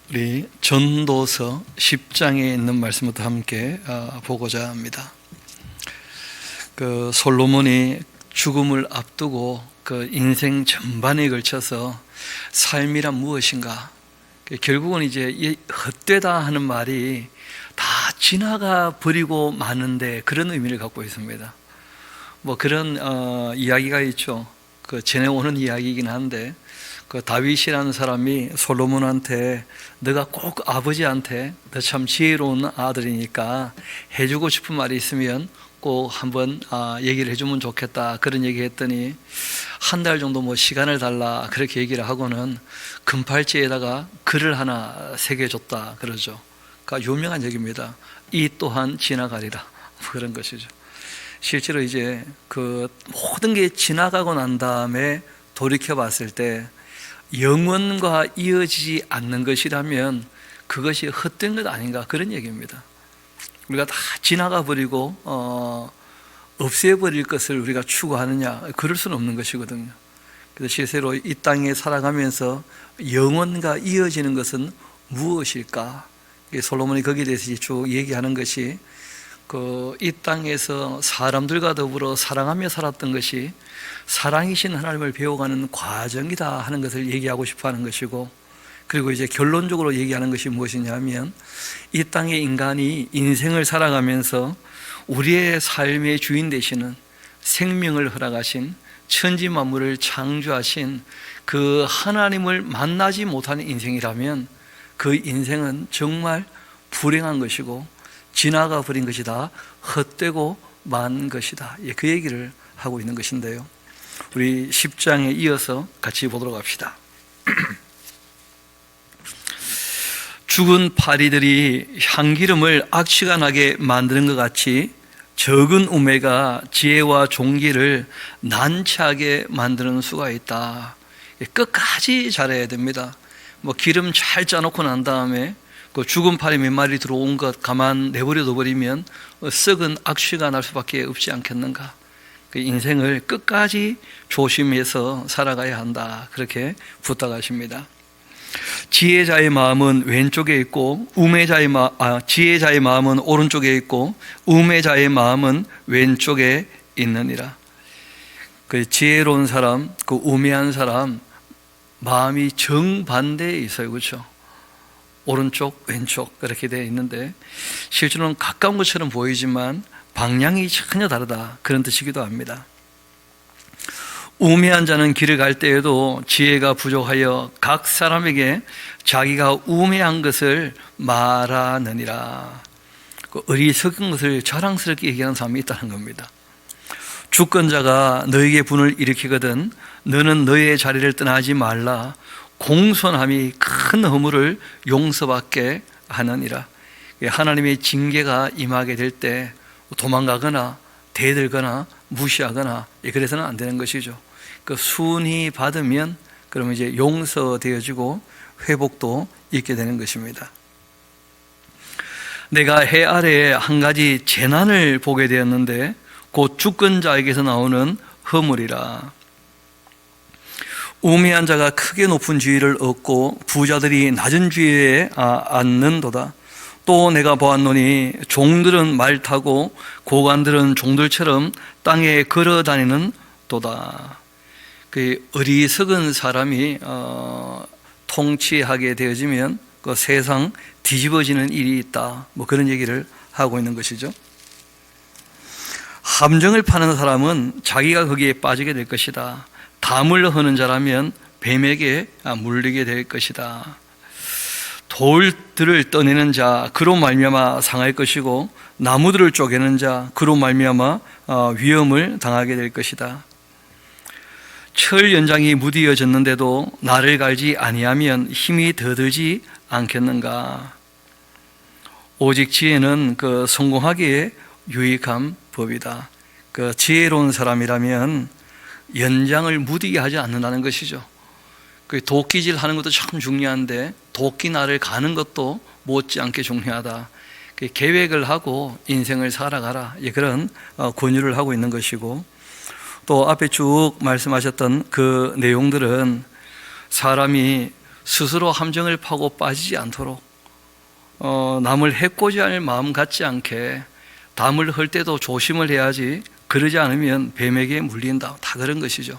우리 전도서 10장에 있는 말씀부터 함께 보고자 합니다. 그 솔로몬이 죽음을 앞두고 그 인생 전반에 걸쳐서 삶이란 무엇인가, 결국은 이제 헛되다 하는 말이 다 지나가 버리고 마는데 그런 의미를 갖고 있습니다. 뭐 그런 이야기가 있죠. 그 전해오는 이야기이긴 한데, 그 다윗이라는 사람이 솔로몬한테 너가 꼭 아버지한테 너 참 지혜로운 아들이니까 해주고 싶은 말이 있으면 꼭 한번 얘기를 해주면 좋겠다, 그런 얘기 했더니 한 달 정도 뭐 시간을 달라 그렇게 얘기를 하고는 금팔찌에다가 글을 하나 새겨줬다 그러죠. 그러니까 유명한 얘기입니다. 이 또한 지나가리라, 그런 것이죠. 실제로 이제 그 모든 게 지나가고 난 다음에 돌이켜 봤을 때 영원과 이어지지 않는 것이라면 그것이 헛된 것 아닌가, 그런 얘기입니다. 우리가 다 지나가 버리고 없애버릴 것을 우리가 추구하느냐, 그럴 수는 없는 것이거든요. 그래서 실제로 이 땅에 살아가면서 영원과 이어지는 것은 무엇일까? 솔로몬이 거기에 대해서 쭉 얘기하는 것이, 이 땅에서 사람들과 더불어 사랑하며 살았던 것이 사랑이신 하나님을 배워가는 과정이다 하는 것을 얘기하고 싶어 하는 것이고, 그리고 이제 결론적으로 얘기하는 것이 무엇이냐면, 이 땅의 인간이 인생을 살아가면서 우리의 삶의 주인 되시는, 생명을 허락하신, 천지 만물을 창조하신 그 하나님을 만나지 못하는 인생이라면 그 인생은 정말 불행한 것이고 지나가 버린 것이다, 헛되고 만 것이다, 그 얘기를 하고 있는 것인데요. 우리 10장에 이어서 같이 보도록 합시다. 죽은 파리들이 향기름을 악취가 나게 만드는 것 같이 적은 우매가 지혜와 종기를 난처하게 만드는 수가 있다. 끝까지 잘해야 됩니다. 뭐 기름 잘 짜놓고 난 다음에 그 죽은 파리 몇 마리 들어온 것 가만 내버려 둬버리면 썩은 악취가 날 수밖에 없지 않겠는가. 그 인생을 끝까지 조심해서 살아가야 한다, 그렇게 부탁하십니다. 지혜자의 마음은 왼쪽에 있고 지혜자의 마음은 오른쪽에 있고 우매자의 마음은 왼쪽에 있느니라. 그 지혜로운 사람, 그 우매한 사람 마음이 정반대에 있어요, 그렇죠? 오른쪽, 왼쪽 그렇게 되어 있는데 실제로는 가까운 것처럼 보이지만 방향이 전혀 다르다, 그런 뜻이기도 합니다. 우매한 자는 길을 갈 때에도 지혜가 부족하여 각 사람에게 자기가 우매한 것을 말하느니라. 그 어리석은 것을 자랑스럽게 얘기하는 사람이 있다는 겁니다. 주권자가 너에게 분을 일으키거든 너는 너의 자리를 떠나지 말라. 공손함이 큰 허물을 용서받게 하느니라. 하나님의 징계가 임하게 될 때 도망가거나 대들거나 무시하거나 그래서는 안 되는 것이죠. 그 순히 받으면 그러면 이제 용서되어지고 회복도 있게 되는 것입니다. 내가 해 아래에 한 가지 재난을 보게 되었는데 곧 주권자에게서 나오는 허물이라. 우매한 자가 크게 높은 지위를 얻고 부자들이 낮은 지위에 앉는도다. 또 내가 보았노니 종들은 말 타고 고관들은 종들처럼 땅에 걸어 다니는 도다. 그 어리석은 사람이 통치하게 되어지면 그 세상 뒤집어지는 일이 있다, 뭐 그런 얘기를 하고 있는 것이죠. 함정을 파는 사람은 자기가 거기에 빠지게 될 것이다. 담을 허는 자라면 뱀에게 물리게 될 것이다. 돌들을 떠내는 자 그로 말미암아 상할 것이고 나무들을 쪼개는 자 그로 말미암아 위험을 당하게 될 것이다. 철 연장이 무디어졌는데도 나를 갈지 아니하면 힘이 더 들지 않겠는가. 오직 지혜는 그 성공하기에 유익한 법이다. 그 지혜로운 사람이라면 연장을 무디게 하지 않는다는 것이죠. 그 도끼질 하는 것도 참 중요한데 도끼 날을 가는 것도 못지않게 중요하다. 그 계획을 하고 인생을 살아가라, 그런 권유를 하고 있는 것이고, 또 앞에 쭉 말씀하셨던 그 내용들은 사람이 스스로 함정을 파고 빠지지 않도록 남을 해코지 않을 마음 갖지 않게 담을 헐 때도 조심을 해야지, 그러지 않으면 뱀에게 물린다. 다 그런 것이죠.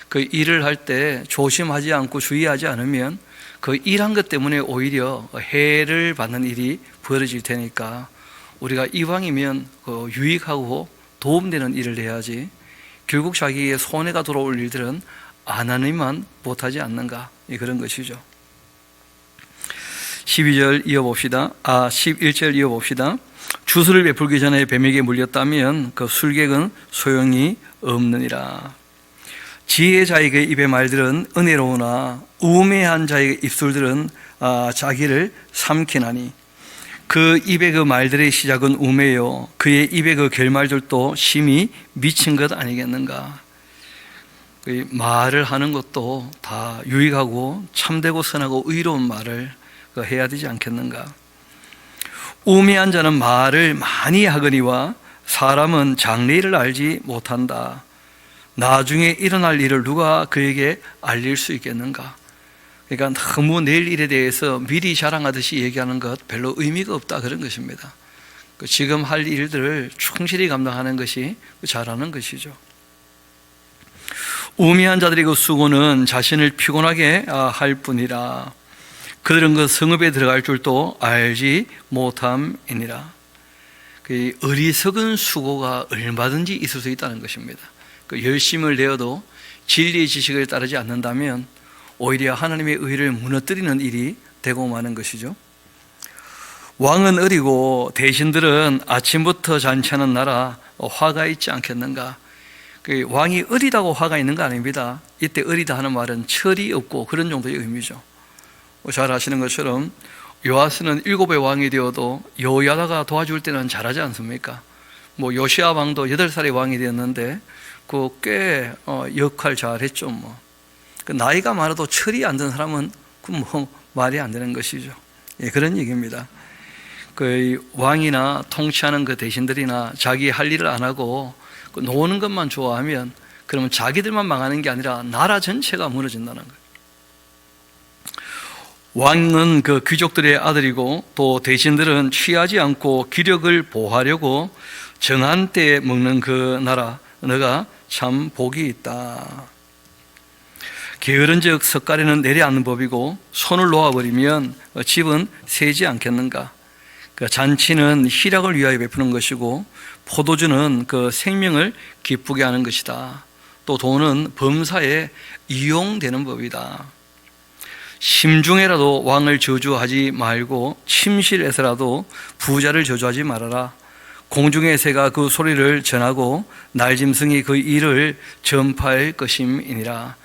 그 일을 할 때 조심하지 않고 주의하지 않으면 그 일한 것 때문에 오히려 해를 받는 일이 벌어질 테니까 우리가 이왕이면 유익하고 도움되는 일을 해야지, 결국 자기의 손해가 돌아올 일들은 안 하니만 못하지 않는가, 그런 것이죠. 11절 이어봅시다. 주술을 베풀기 전에 뱀에게 물렸다면 그 술객은 소용이 없느니라. 지혜자에게 입의 말들은 은혜로우나 우매한 자의 입술들은 자기를 삼키나니, 그 입의 그 말들의 시작은 우매요, 그의 입의 그 결말들도 심히 미친 것 아니겠는가. 말을 하는 것도 다 유익하고 참되고 선하고 의로운 말을 해야 되지 않겠는가. 우매한 자는 말을 많이 하거니와 사람은 장래일을 알지 못한다. 나중에 일어날 일을 누가 그에게 알릴 수 있겠는가. 그러니까 너무 내일 일에 대해서 미리 자랑하듯이 얘기하는 것 별로 의미가 없다, 그런 것입니다. 지금 할 일들을 충실히 감당하는 것이 잘하는 것이죠. 우매한 자들의 그 수고는 자신을 피곤하게 할 뿐이라. 그들은 그 성읍에 들어갈 줄도 알지 못함이니라. 그 어리석은 수고가 얼마든지 있을 수 있다는 것입니다. 그 열심을 내어도 진리의 지식을 따르지 않는다면 오히려 하나님의 의를 무너뜨리는 일이 되고 마는 것이죠. 왕은 어리고 대신들은 아침부터 잔치하는 나라 화가 있지 않겠는가. 그 왕이 어리다고 화가 있는 거 아닙니다. 이때 어리다 하는 말은 철이 없고 그런 정도의 의미죠. 잘 아시는 것처럼 요아스는 7의 왕이 되어도 여호야다가 도와줄 때는 잘하지 않습니까? 요시야 왕도 8살의 왕이 되었는데 꽤 역할 잘했죠. 나이가 많아도 철이 안 드는 사람은 말이 안 되는 것이죠. 그런 얘기입니다. 그 왕이나 통치하는 그 대신들이나 자기 할 일을 안 하고 노는 것만 좋아하면 그러면 자기들만 망하는 게 아니라 나라 전체가 무너진다는 거예요. 왕은 그 귀족들의 아들이고 또 대신들은 취하지 않고 기력을 보호하려고 정한 때에 먹는 그 나라, 너가 참 복이 있다. 게으른 즉 석가래는 내려앉는 법이고 손을 놓아버리면 집은 새지 않겠는가. 그 잔치는 희락을 위하여 베푸는 것이고 포도주는 그 생명을 기쁘게 하는 것이다. 또 돈은 범사에 이용되는 법이다. 심중에라도 왕을 저주하지 말고 침실에서라도 부자를 저주하지 말아라. 공중의 새가 그 소리를 전하고 날짐승이 그 일을 전파할 것임이니라.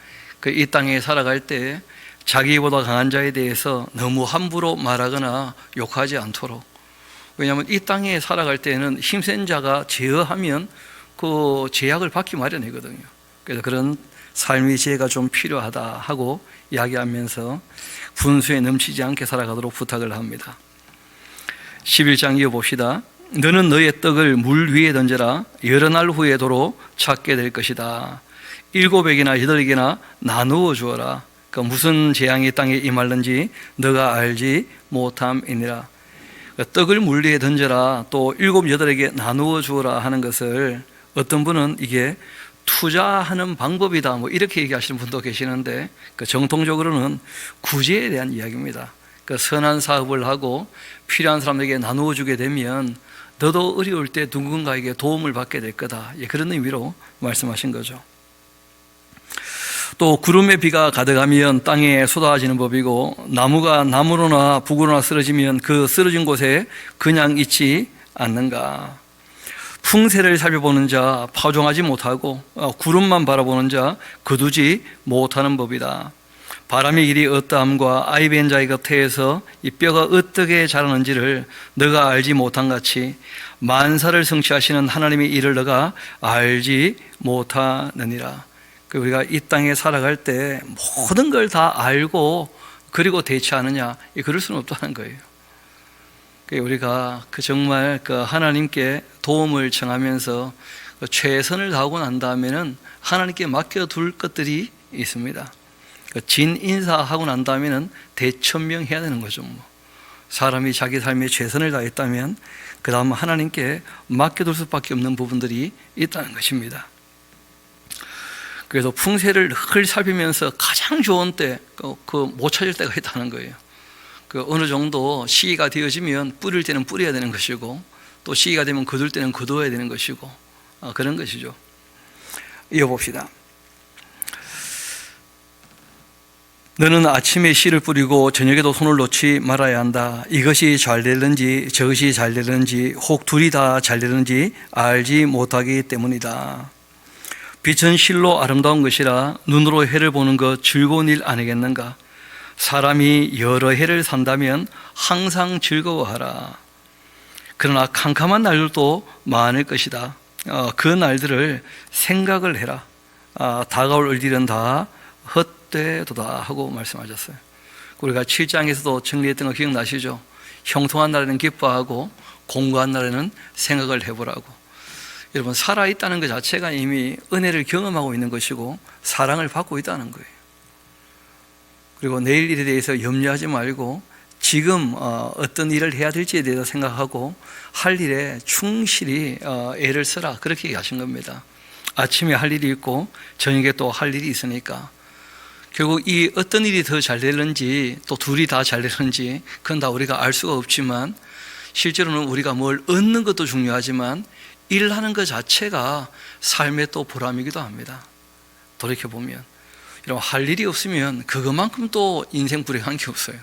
이 땅에 살아갈 때 자기보다 강한 자에 대해서 너무 함부로 말하거나 욕하지 않도록. 왜냐하면 이 땅에 살아갈 때는 힘센 자가 제어하면 그 제약을 받기 마련이거든요. 그래서 그런 삶의 지혜가 좀 필요하다 하고 이야기하면서 분수에 넘치지 않게 살아가도록 부탁을 합니다. 11장 이어봅시다. 너는 너의 떡을 물 위에 던져라. 여러 날 후에 도로 찾게 될 것이다. 7에게나 8에게나 나누어 주어라. 무슨 재앙이 땅에 임할는지 너가 알지 못함이니라. 떡을 물 위에 던져라, 또 7, 8에게 나누어 주어라 하는 것을 어떤 분은 이게 투자하는 방법이다 이렇게 얘기하시는 분도 계시는데, 정통적으로는 구제에 대한 이야기입니다. 선한 사업을 하고 필요한 사람에게 나누어 주게 되면 너도 어려울 때 누군가에게 도움을 받게 될 거다, 그런 의미로 말씀하신 거죠. 또 구름의 비가 가득하면 땅에 쏟아지는 법이고 나무가 나무로나 북으로나 쓰러지면 그 쓰러진 곳에 그냥 있지 않는가. 풍세를 살펴보는 자 파종하지 못하고 구름만 바라보는 자 거두지 못하는 법이다. 바람의 길이 어떠함과 아이벤 자의 곁에서 이 뼈가 어떻게 자라는지를 너가 알지 못한 같이 만사를 성취하시는 하나님의 일을 너가 알지 못하느니라. 우리가 이 땅에 살아갈 때 모든 걸 다 알고 그리고 대처하느냐, 그럴 수는 없다는 거예요. 우리가 정말 하나님께 도움을 청하면서 최선을 다하고 난 다음에는 하나님께 맡겨둘 것들이 있습니다. 진 인사하고 난 다음에는 대천명해야 되는 거죠. 사람이 자기 삶에 최선을 다했다면 그 다음 하나님께 맡겨둘 수밖에 없는 부분들이 있다는 것입니다. 그래서 풍세를 늘 살피면서 가장 좋은 때 못 찾을 때가 있다는 거예요. 어느 정도 시기가 되어지면 뿌릴 때는 뿌려야 되는 것이고, 또 시기가 되면 거둘 때는 거두어야 되는 것이고, 그런 것이죠. 이어봅시다. 너는 아침에 씨를 뿌리고 저녁에도 손을 놓지 말아야 한다. 이것이 잘 되는지 저것이 잘 되는지 혹 둘이 다 잘 되는지 알지 못하기 때문이다. 빛은 실로 아름다운 것이라 눈으로 해를 보는 것 즐거운 일 아니겠는가? 사람이 여러 해를 산다면 항상 즐거워하라. 그러나 캄캄한 날들도 많을 것이다. 그 날들을 생각을 해라. 다가올 일들은 다 헛되도다 하고 말씀하셨어요. 우리가 7장에서도 정리했던 거 기억나시죠? 형통한 날에는 기뻐하고 공고한 날에는 생각을 해보라고. 여러분, 살아있다는 것 자체가 이미 은혜를 경험하고 있는 것이고 사랑을 받고 있다는 거예요. 그리고 내일 일에 대해서 염려하지 말고 지금 어떤 일을 해야 될지에 대해서 생각하고 할 일에 충실히 애를 쓰라, 그렇게 얘기하신 겁니다. 아침에 할 일이 있고 저녁에 또 할 일이 있으니까 결국 이 어떤 일이 더 잘 되는지 또 둘이 다 잘 되는지 그건 다 우리가 알 수가 없지만, 실제로는 우리가 뭘 얻는 것도 중요하지만 일하는 것 자체가 삶의 또 보람이기도 합니다. 돌이켜보면 여러분, 할 일이 없으면 그것만큼 또 인생 불행한 게 없어요.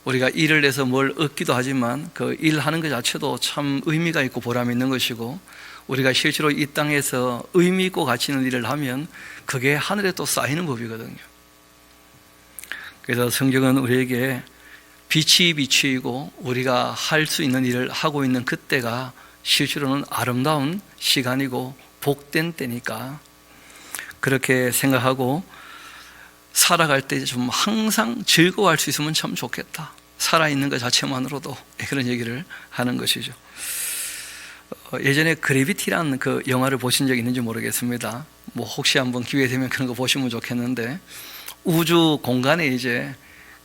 우리가 일을 해서 뭘 얻기도 하지만 그 일하는 것 자체도 참 의미가 있고 보람이 있는 것이고, 우리가 실제로 이 땅에서 의미 있고 가치 있는 일을 하면 그게 하늘에 또 쌓이는 법이거든요. 그래서 성경은 우리에게 빛이 비추이고 우리가 할 수 있는 일을 하고 있는 그때가 실제로는 아름다운 시간이고 복된 때니까 그렇게 생각하고 살아갈 때 좀 항상 즐거워할 수 있으면 참 좋겠다. 살아있는 것 자체만으로도, 그런 얘기를 하는 것이죠. 예전에 그래비티라는 그 영화를 보신 적 있는지 모르겠습니다. 혹시 한번 기회 되면 그런 거 보시면 좋겠는데, 우주 공간에 이제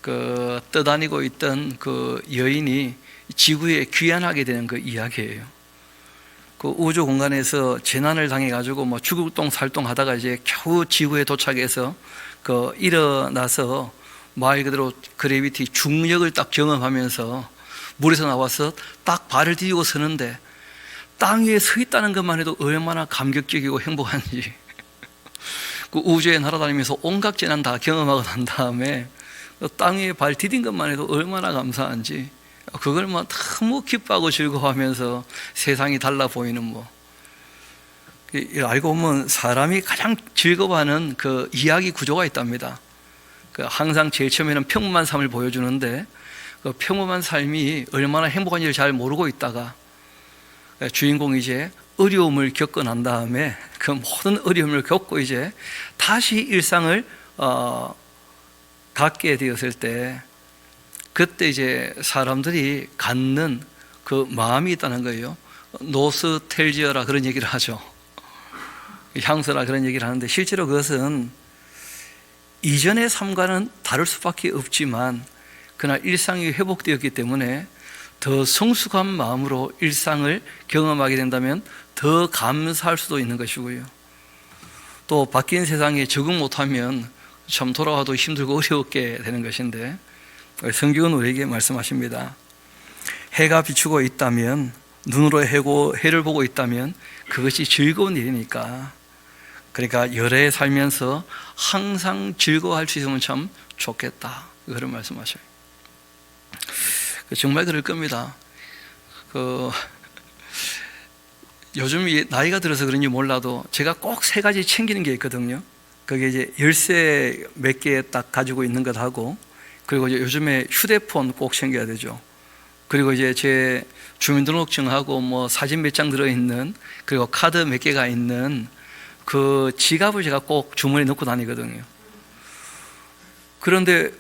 떠다니고 있던 그 여인이 지구에 귀환하게 되는 그 이야기예요. 그 우주 공간에서 재난을 당해가지고 죽을 똥 살똥 하다가 이제 겨우 지구에 도착해서 일어나서 말 그대로 그래비티 중력을 딱 경험하면서 물에서 나와서 딱 발을 디디고 서는데 땅 위에 서 있다는 것만 해도 얼마나 감격적이고 행복한지. 그 우주에 날아다니면서 온갖 재난 다 경험하고 난 다음에 땅 위에 발 디딘 것만 해도 얼마나 감사한지, 그걸 너무 기뻐하고 즐거워하면서 세상이 달라 보이는 알고 보면 사람이 가장 즐거워하는 그 이야기 구조가 있답니다. 항상 제일 처음에는 평범한 삶을 보여주는데 그 평범한 삶이 얼마나 행복한지를 잘 모르고 있다가 주인공이 이제 어려움을 겪고 난 다음에 그 모든 어려움을 겪고 이제 다시 일상을 갖게 되었을 때, 그때 이제 사람들이 갖는 그 마음이 있다는 거예요. 노스텔지어라 그런 얘기를 하죠. 향수라 그런 얘기를 하는데, 실제로 그것은 이전의 삶과는 다를 수밖에 없지만 그날 일상이 회복되었기 때문에 더 성숙한 마음으로 일상을 경험하게 된다면 더 감사할 수도 있는 것이고요. 또 바뀐 세상에 적응 못하면 참 돌아와도 힘들고 어렵게 되는 것인데, 성경은 우리에게 말씀하십니다. 해가 비추고 있다면, 눈으로 해를 보고 있다면 그것이 즐거운 일이니까, 그러니까 여러 해 살면서 항상 즐거워할 수 있으면 참 좋겠다, 그런 말씀하셔요. 정말 그럴 겁니다. 요즘 나이가 들어서 그런지 몰라도 제가 꼭 3가지 챙기는 게 있거든요. 그게 이제 열쇠 몇 개 딱 가지고 있는 것하고, 그리고 이제 요즘에 휴대폰 꼭 챙겨야 되죠. 그리고 이제 제 주민등록증하고 사진 몇 장 들어있는, 그리고 카드 몇 개가 있는 그 지갑을 제가 꼭 주머니에 넣고 다니거든요. 그런데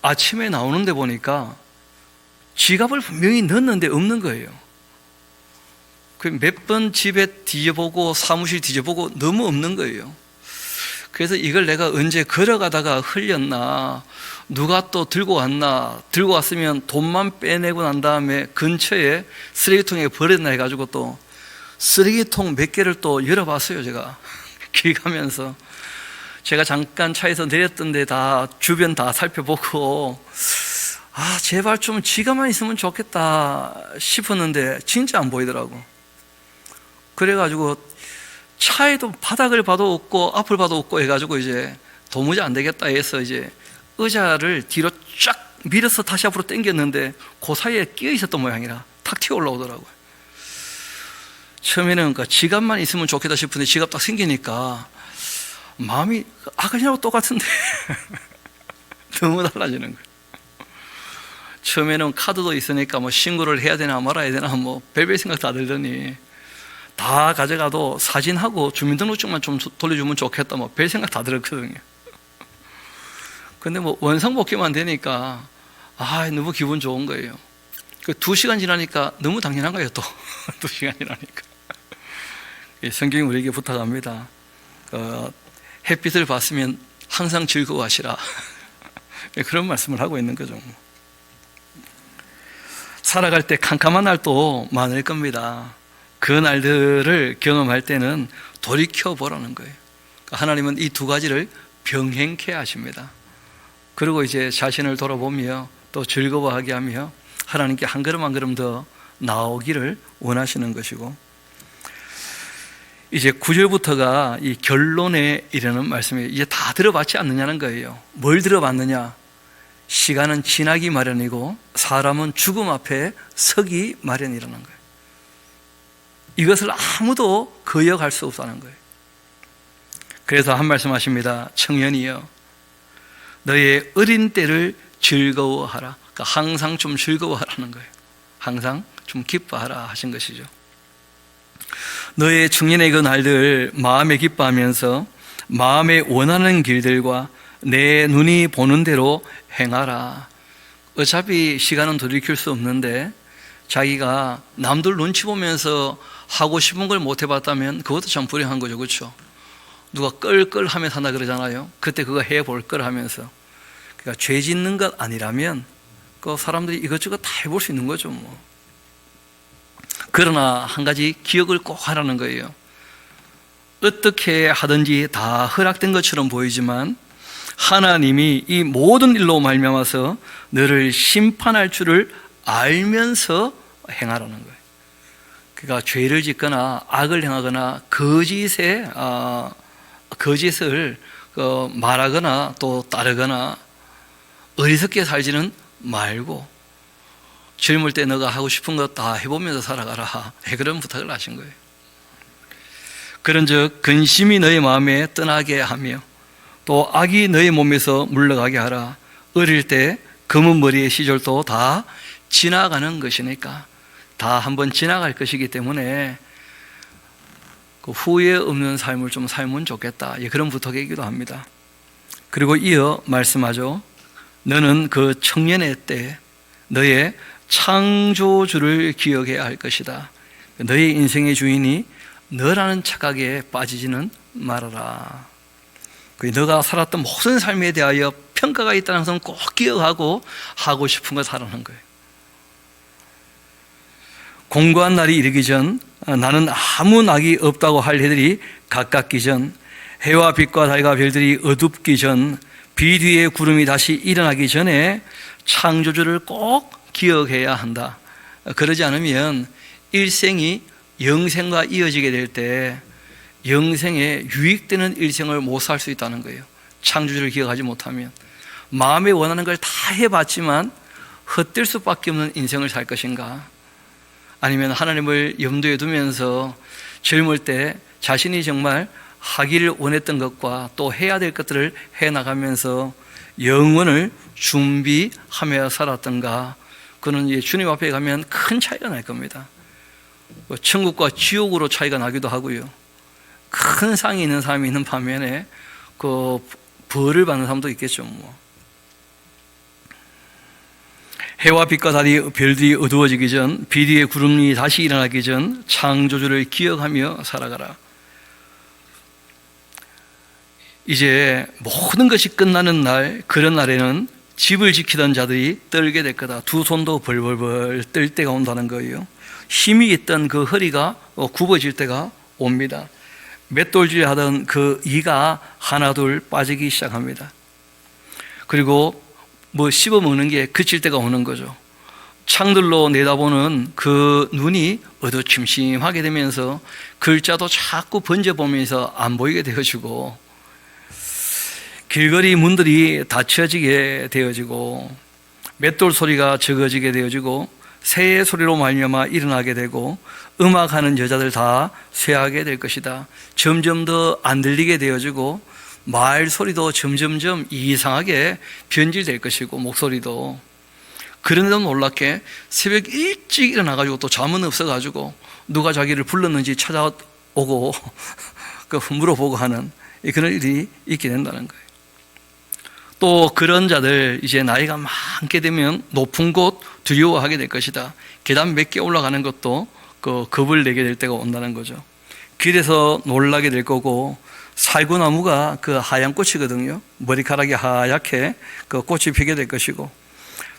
아침에 나오는데 보니까 지갑을 분명히 넣었는데 없는 거예요. 몇 번 집에 뒤져보고 사무실 뒤져보고 너무 없는 거예요. 그래서 이걸 내가 언제 걸어가다가 흘렸나, 누가 또 들고 왔나, 들고 왔으면 돈만 빼내고 난 다음에 근처에 쓰레기통에 버렸나 해가지고 또 쓰레기통 몇 개를 또 열어봤어요. 제가 길 가면서 제가 잠깐 차에서 내렸던데 다 주변 다 살펴보고, 제발 좀 지가만 있으면 좋겠다 싶었는데 진짜 안 보이더라고. 그래가지고 차에도 바닥을 봐도 없고 앞을 봐도 없고 해가지고 이제 도무지 안 되겠다 해서 이제 의자를 뒤로 쫙 밀어서 다시 앞으로 당겼는데 그 사이에 끼어 있었던 모양이라 탁 튀어 올라오더라고요. 처음에는 그 지갑만 있으면 좋겠다 싶은데 지갑 딱 생기니까 마음이 아까하고 똑같은데 너무 달라지는 거예요. 처음에는 카드도 있으니까 뭐 신고를 해야 되나 말아야 되나 뭐 별별 생각 다 들더니, 다 가져가도 사진하고 주민등록증만 좀 돌려주면 좋겠다 뭐 별 생각 다 들었거든요. 근데 뭐 원상복귀만 되니까 너무 기분 좋은 거예요. 그 2시간 지나니까 너무 당연한 거예요. 또 2시간 지나니까 성경이 우리에게 부탁합니다. 햇빛을 봤으면 항상 즐거워하시라. 그런 말씀을 하고 있는 거죠. 살아갈 때 캄캄한 날도 많을 겁니다. 그 날들을 경험할 때는 돌이켜보라는 거예요. 하나님은 이 두 가지를 병행케 하십니다. 그리고 이제 자신을 돌아보며 또 즐거워하게 하며 하나님께 한 걸음 한 걸음 더 나오기를 원하시는 것이고, 이제 9절부터가 이 결론에 이르는 말씀이에요. 이제 다 들어봤지 않느냐는 거예요. 뭘 들어봤느냐? 시간은 지나기 마련이고 사람은 죽음 앞에 서기 마련이라는 거예요. 이것을 아무도 거역할 수 없다는 거예요. 그래서 한 말씀 하십니다. 청년이여, 너의 어린 때를 즐거워하라. 그러니까 항상 좀 즐거워하라는 거예요. 항상 좀 기뻐하라 하신 것이죠. 너의 중년의 그 날들 마음에 기뻐하면서 마음에 원하는 길들과 내 눈이 보는 대로 행하라. 어차피 시간은 돌이킬 수 없는데 자기가 남들 눈치 보면서 하고 싶은 걸 못 해봤다면 그것도 참 불행한 거죠. 그렇죠? 누가 끌끌하며 산다 그러잖아요. 그때 그거 해볼 걸 하면서. 그러니까 죄 짓는 것 아니라면 그 사람들이 이것저것 다 해볼 수 있는 거죠. 뭐. 그러나 한 가지 기억을 꼭 하라는 거예요. 어떻게 하든지 다 허락된 것처럼 보이지만 하나님이 이 모든 일로 말미암아서 너를 심판할 줄을 알면서 행하라는 거예요. 그러니까 죄를 짓거나 악을 행하거나 거짓을 말하거나 또 따르거나 어리석게 살지는 말고 젊을 때 너가 하고 싶은 거 다 해보면서 살아가라. 그런 부탁을 하신 거예요. 그런즉 근심이 너의 마음에 떠나게 하며 또 악이 너의 몸에서 물러가게 하라. 어릴 때 검은 머리의 시절도 다 지나가는 것이니까, 다 한번 지나갈 것이기 때문에 그 후회 없는 삶을 좀 살면 좋겠다. 그런 부탁이기도 합니다. 그리고 이어 말씀하죠. 너는 그 청년의 때 너의 창조주를 기억해야 할 것이다. 너의 인생의 주인이 너라는 착각에 빠지지는 말아라. 너가 살았던 모든 삶에 대하여 평가가 있다는 것은 꼭 기억하고 하고 싶은 거 하라는 거예요. 공고한 날이 이르기 전, 나는 아무 낙이 없다고 할 해들이 가깝기 전, 해와 빛과 달과 별들이 어둡기 전, 비 뒤에 구름이 다시 일어나기 전에 창조주를 꼭 기억해야 한다. 그러지 않으면 일생이 영생과 이어지게 될 때 영생에 유익되는 일생을 못 살 수 있다는 거예요. 창조주를 기억하지 못하면 마음에 원하는 걸 다 해봤지만 헛될 수밖에 없는 인생을 살 것인가, 아니면 하나님을 염두에 두면서 젊을 때 자신이 정말 하기를 원했던 것과 또 해야 될 것들을 해나가면서 영혼을 준비하며 살았던가. 그는 주님 앞에 가면 큰 차이가 날 겁니다. 천국과 지옥으로 차이가 나기도 하고요. 큰 상이 있는 사람이 있는 반면에 그 벌을 받는 사람도 있겠죠. 뭐. 해와 빛과 달이 별들이 어두워지기 전, 비 뒤에 구름이 다시 일어나기 전 창조주를 기억하며 살아가라. 이제 모든 것이 끝나는 날, 그런 날에는 집을 지키던 자들이 떨게 될 거다. 두 손도 벌벌벌 떨 때가 온다는 거예요. 힘이 있던 그 허리가 굽어질 때가 옵니다. 맷돌질 하던 그 이가 하나둘 빠지기 시작합니다. 그리고 뭐 씹어 먹는 게 그칠 때가 오는 거죠. 창들로 내다보는 그 눈이 어두침침하게 되면서 글자도 자꾸 번져보면서 안 보이게 되어지고, 길거리 문들이 닫혀지게 되어지고, 맷돌 소리가 적어지게 되어지고, 새의 소리로 말미암아 일어나게 되고, 음악하는 여자들 다 쇠하게 될 것이다. 점점 더 안 들리게 되어지고, 말 소리도 점점점 이상하게 변질될 것이고, 목소리도. 그런데도 놀랍게 새벽 일찍 일어나가지고 또 잠은 없어가지고 누가 자기를 불렀는지 찾아오고 물어보고 하는 그런 일이 있게 된다는 거예요. 또 그런 자들, 이제 나이가 많게 되면 높은 곳 두려워하게 될 것이다. 계단 몇 개 올라가는 것도 겁을 내게 될 때가 온다는 거죠. 길에서 놀라게 될 거고, 살구나무가 그 하얀 꽃이거든요. 머리카락이 하얗게 그 꽃이 피게 될 것이고,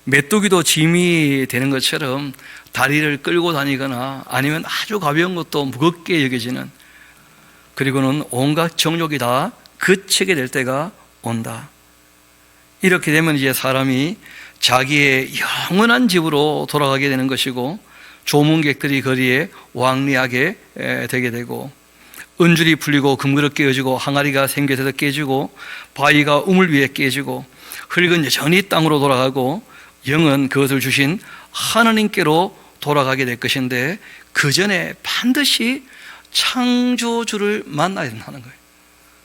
메뚜기도 짐이 되는 것처럼 다리를 끌고 다니거나 아니면 아주 가벼운 것도 무겁게 여겨지는, 그리고는 온갖 정욕이 다 그치게 될 때가 온다. 이렇게 되면 이제 사람이 자기의 영원한 집으로 돌아가게 되는 것이고, 조문객들이 거리에 왕래하게 되게 되고, 은줄이 풀리고 금그릇 깨어지고 항아리가 생겨서 깨지고 바위가 우물 위에 깨지고 흙은 여전히 땅으로 돌아가고 영은 그것을 주신 하나님께로 돌아가게 될 것인데, 그 전에 반드시 창조주를 만나야 된다는 거예요.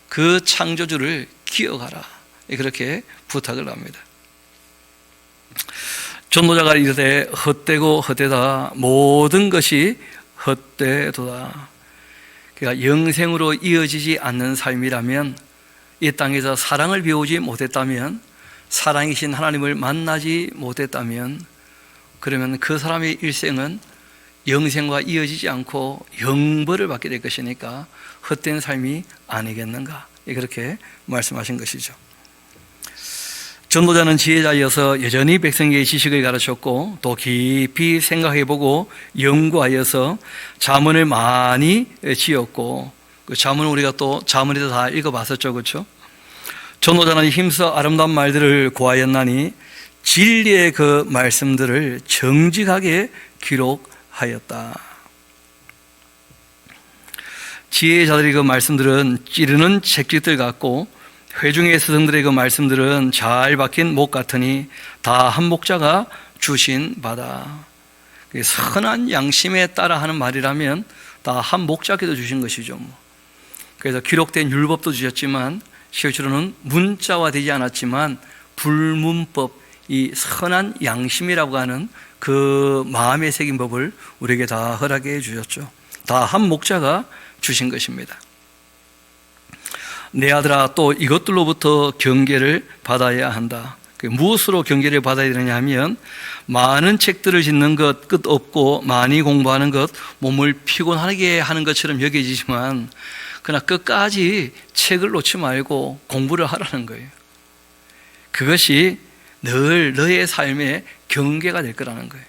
그 창조주를 기억하라, 그렇게 부탁을 합니다. 전도자가 이르되 헛되고 헛되다, 모든 것이 헛되도다. 그러니까 영생으로 이어지지 않는 삶이라면, 이 땅에서 사랑을 배우지 못했다면, 사랑이신 하나님을 만나지 못했다면, 그러면 그 사람의 일생은 영생과 이어지지 않고 영벌을 받게 될 것이니까 헛된 삶이 아니겠는가, 그렇게 말씀하신 것이죠. 전도자는 지혜자이어서 여전히 백성에게 지식을 가르쳤고, 또 깊이 생각해보고 연구하여서 자문을 많이 지었고, 그 자문을 우리가 또 자문에도 다 읽어봤었죠, 그렇죠? 전도자는 힘써 아름다운 말들을 고하였나니 진리의 그 말씀들을 정직하게 기록하였다. 지혜자들의 그 말씀들은 찌르는 책짓들 같고, 회중의 스승들의 그 말씀들은 잘 박힌 목 같으니 다 한 목자가 주신 바다. 선한 양심에 따라 하는 말이라면 다 한 목자께도 주신 것이죠. 그래서 기록된 율법도 주셨지만 실제로는 문자화되지 않았지만 불문법, 이 선한 양심이라고 하는 그 마음에 새긴 법을 우리에게 다 허락해 주셨죠. 다 한 목자가 주신 것입니다. 내 아들아, 또 이것들로부터 경계를 받아야 한다. 무엇으로 경계를 받아야 되느냐 하면, 많은 책들을 짓는 것 끝 없고 많이 공부하는 것 몸을 피곤하게 하는 것처럼 여겨지지만, 그러나 끝까지 책을 놓지 말고 공부를 하라는 거예요. 그것이 늘 너의 삶의 경계가 될 거라는 거예요.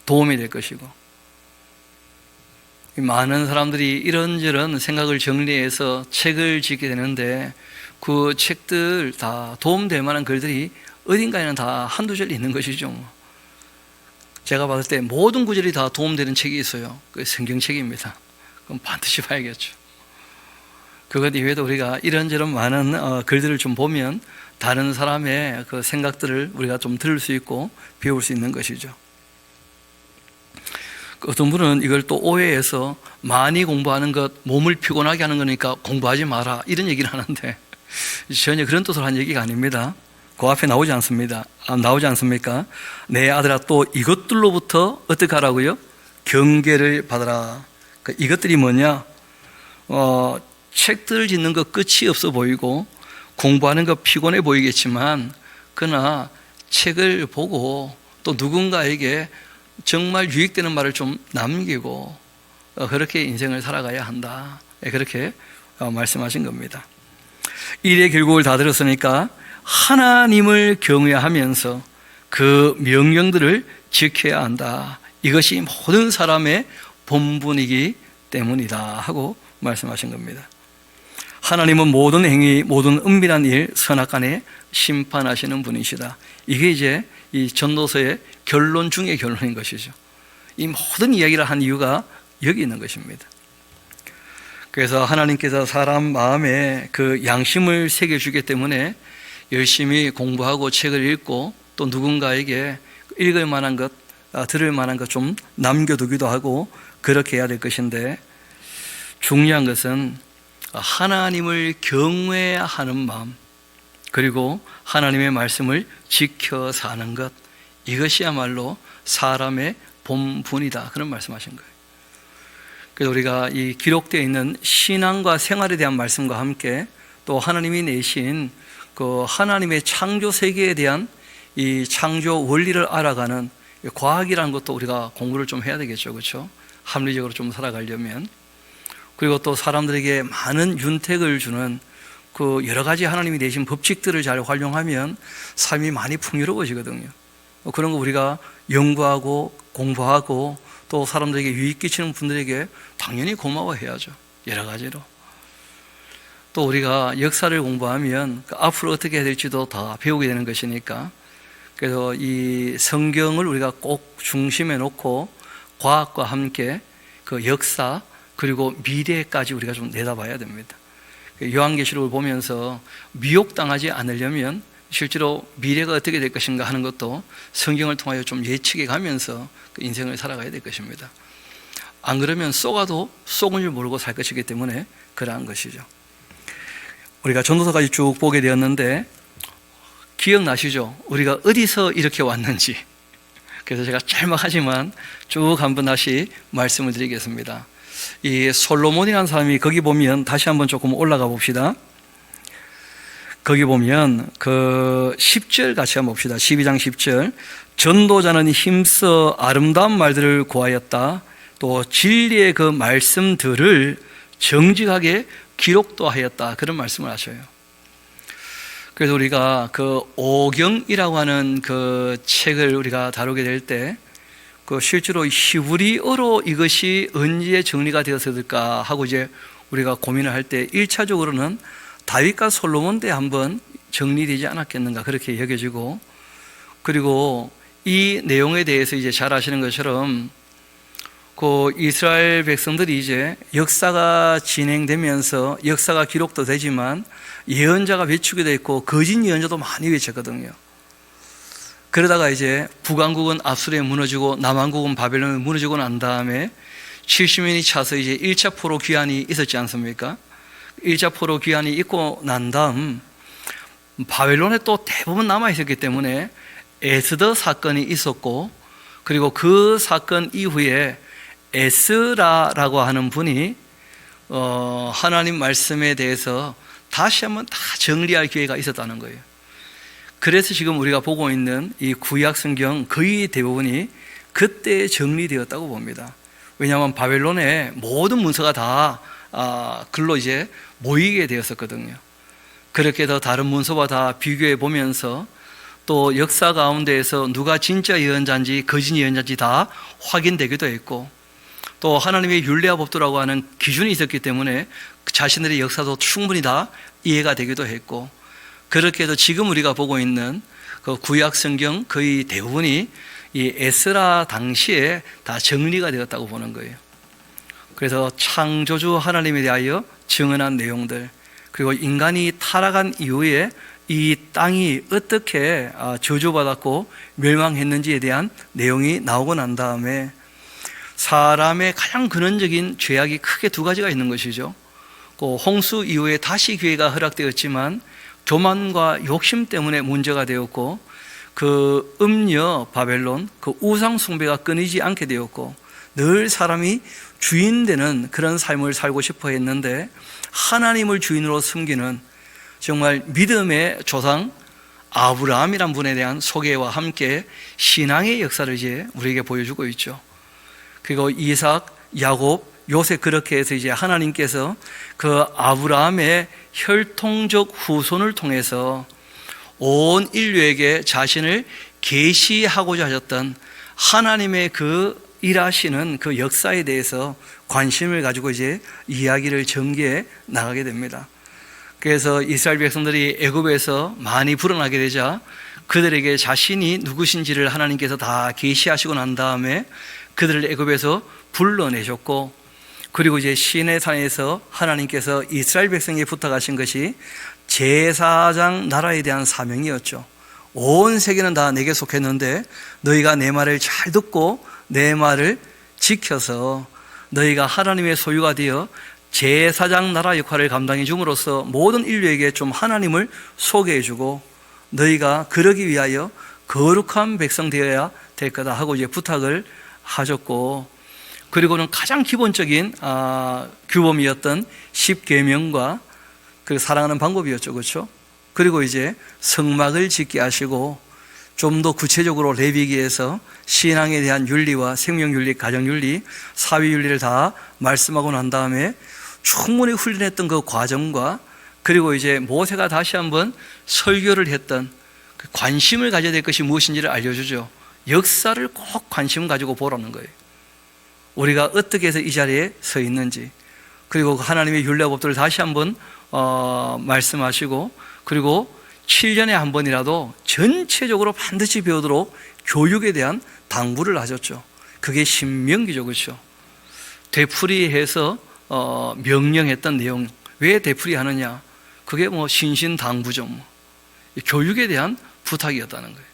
도움이 될 것이고, 많은 사람들이 이런저런 생각을 정리해서 책을 짓게 되는데, 그 책들 다 도움될 만한 글들이 어딘가에는 다 한두 절 있는 것이죠. 제가 봤을 때 모든 구절이 다 도움되는 책이 있어요. 그 성경책입니다. 그럼 반드시 봐야겠죠. 그것 이외에도 우리가 이런저런 많은 글들을 좀 보면 다른 사람의 그 생각들을 우리가 좀 들을 수 있고 배울 수 있는 것이죠. 어떤 분은 이걸 또 오해해서 많이 공부하는 것, 몸을 피곤하게 하는 거니까 공부하지 마라, 이런 얘기를 하는데 전혀 그런 뜻으로 한 얘기가 아닙니다. 그 앞에 나오지 않습니다. 나오지 않습니까? 내 아들아, 또 이것들로부터 어떻게 하라고요? 경계를 받아라. 이것들이 뭐냐? 책들 짓는 거 끝이 없어 보이고 공부하는 거 피곤해 보이겠지만, 그러나 책을 보고 또 누군가에게 정말 유익되는 말을 좀 남기고 그렇게 인생을 살아가야 한다, 그렇게 말씀하신 겁니다. 일의 결국을 다 들었으니까 하나님을 경외하면서 그 명령들을 지켜야 한다. 이것이 모든 사람의 본분이기 때문이다 하고 말씀하신 겁니다. 하나님은 모든 행위, 모든 은밀한 일, 선악간에 심판하시는 분이시다. 이게 이제 이 전도서의 결론 중의 결론인 것이죠. 이 모든 이야기를 한 이유가 여기 있는 것입니다. 그래서 하나님께서 사람 마음에 그 양심을 새겨주기 때문에 열심히 공부하고 책을 읽고 또 누군가에게 읽을 만한 것, 들을 만한 것 좀 남겨두기도 하고 그렇게 해야 될 것인데, 중요한 것은 하나님을 경외하는 마음, 그리고 하나님의 말씀을 지켜 사는 것, 이것이야말로 사람의 본분이다, 그런 말씀하신 거예요. 그래서 우리가 이 기록되어 있는 신앙과 생활에 대한 말씀과 함께 또 하나님이 내신 그 하나님의 창조 세계에 대한 이 창조 원리를 알아가는 과학이라는 것도 우리가 공부를 좀 해야 되겠죠, 그렇죠? 합리적으로 좀 살아가려면. 그리고 또 사람들에게 많은 윤택을 주는 그 여러 가지 하나님이 내신 법칙들을 잘 활용하면 삶이 많이 풍요로워지거든요. 그런 거 우리가 연구하고 공부하고 또 사람들에게 유익 끼치는 분들에게 당연히 고마워해야죠. 여러 가지로. 또 우리가 역사를 공부하면 앞으로 어떻게 해야 될지도 다 배우게 되는 것이니까, 그래서 이 성경을 우리가 꼭 중심에 놓고 과학과 함께 그 역사 그리고 미래까지 우리가 좀 내다봐야 됩니다. 요한계시록을 보면서 미혹당하지 않으려면 실제로 미래가 어떻게 될 것인가 하는 것도 성경을 통하여 좀 예측해 가면서 그 인생을 살아가야 될 것입니다. 안 그러면 쏘가도 쏘은 줄 모르고 살 것이기 때문에 그러한 것이죠. 우리가 전도서까지 쭉 보게 되었는데 기억나시죠? 우리가 어디서 이렇게 왔는지. 그래서 제가 짤막하지만 쭉 한번 다시 말씀을 드리겠습니다. 이 솔로몬이라는 사람이 거기 보면 다시 한번 조금 올라가 봅시다. 거기 보면 그 10절 같이 한번 봅시다. 12장 10절. 전도자는 힘써 아름다운 말들을 구하였다. 또 진리의 그 말씀들을 정직하게 기록도 하였다. 그런 말씀을 하셔요. 그래서 우리가 그 오경이라고 하는 그 책을 우리가 다루게 될 때 그 실제로 히브리어로 이것이 언제 정리가 되었을까 하고 이제 우리가 고민을 할 때 1차적으로는 다윗과 솔로몬 때 한번 정리되지 않았겠는가 그렇게 여겨지고, 그리고 이 내용에 대해서 이제 잘 아시는 것처럼 그 이스라엘 백성들이 이제 역사가 진행되면서 역사가 기록도 되지만 예언자가 외치게 돼 있고 거짓 예언자도 많이 외쳤거든요. 그러다가 이제 북왕국은 압수르에 무너지고 남왕국은 바벨론에 무너지고 난 다음에 70년이 차서 이제 1차 포로 귀환이 있었지 않습니까? 1차 포로 귀환이 있고 난 다음 바벨론에 또 대부분 남아 있었기 때문에 에스더 사건이 있었고, 그리고 그 사건 이후에 에스라라고 하는 분이 하나님 말씀에 대해서 다시 한번 다 정리할 기회가 있었다는 거예요. 그래서 지금 우리가 보고 있는 이 구약 성경 거의 대부분이 그때 정리되었다고 봅니다. 왜냐하면 바벨론의 모든 문서가 다 글로 이제 모이게 되었었거든요. 그렇게 더 다른 문서와 다 비교해 보면서 또 역사 가운데에서 누가 진짜 예언자인지 거짓 예언자인지 다 확인되기도 했고, 또 하나님의 율례와 법도라고 하는 기준이 있었기 때문에 자신들의 역사도 충분히 다 이해가 되기도 했고, 그렇게 해서 지금 우리가 보고 있는 그 구약 성경 거의 대부분이 이 에스라 당시에 다 정리가 되었다고 보는 거예요. 그래서 창조주 하나님에 대하여 증언한 내용들, 그리고 인간이 타락한 이후에 이 땅이 어떻게 저주받았고 멸망했는지에 대한 내용이 나오고 난 다음에 사람의 가장 근원적인 죄악이 크게 두 가지가 있는 것이죠. 그 홍수 이후에 다시 기회가 허락되었지만 교만과 욕심 때문에 문제가 되었고, 그 음녀 바벨론, 그 우상 숭배가 끊이지 않게 되었고, 늘 사람이 주인 되는 그런 삶을 살고 싶어 했는데 하나님을 주인으로 섬기는 정말 믿음의 조상 아브라함이란 분에 대한 소개와 함께 신앙의 역사를 이제 우리에게 보여주고 있죠. 그리고 이삭, 야곱, 요새 그렇게 해서 이제 하나님께서 그 아브라함의 혈통적 후손을 통해서 온 인류에게 자신을 계시하고자 하셨던 하나님의 그 일하시는 그 역사에 대해서 관심을 가지고 이제 이야기를 전개해 나가게 됩니다. 그래서 이스라엘 백성들이 애굽에서 많이 불어나게 되자 그들에게 자신이 누구신지를 하나님께서 다 계시하시고 난 다음에 그들을 애굽에서 불러내셨고, 그리고 이제 시내산에서 하나님께서 이스라엘 백성에게 부탁하신 것이 제사장 나라에 대한 사명이었죠. 온 세계는 다 내게 속했는데 너희가 내 말을 잘 듣고 내 말을 지켜서 너희가 하나님의 소유가 되어 제사장 나라 역할을 감당해 줌으로써 모든 인류에게 좀 하나님을 소개해 주고 너희가 그러기 위하여 거룩한 백성 되어야 될 거다 하고 이제 부탁을 하셨고, 그리고는 가장 기본적인 규범이었던 10계명과 그 사랑하는 방법이었죠. 그렇죠? 그리고 이제 성막을 짓게 하시고 좀 더 구체적으로 레위기에서 신앙에 대한 윤리와 생명윤리, 가정윤리, 사회윤리를 다 말씀하고 난 다음에 충분히 훈련했던 그 과정과, 그리고 이제 모세가 다시 한번 설교를 했던 그 관심을 가져야 될 것이 무엇인지를 알려주죠. 역사를 꼭 관심 가지고 보라는 거예요. 우리가 어떻게 해서 이 자리에 서 있는지, 그리고 하나님의 율례와 법들을 다시 한번 말씀하시고, 그리고 7년에 한 번이라도 전체적으로 반드시 배우도록 교육에 대한 당부를 하셨죠. 그게 신명기죠. 그렇죠? 되풀이해서 명령했던 내용. 왜 되풀이 하느냐? 그게 뭐 신신당부죠. 교육에 대한 부탁이었다는 거예요.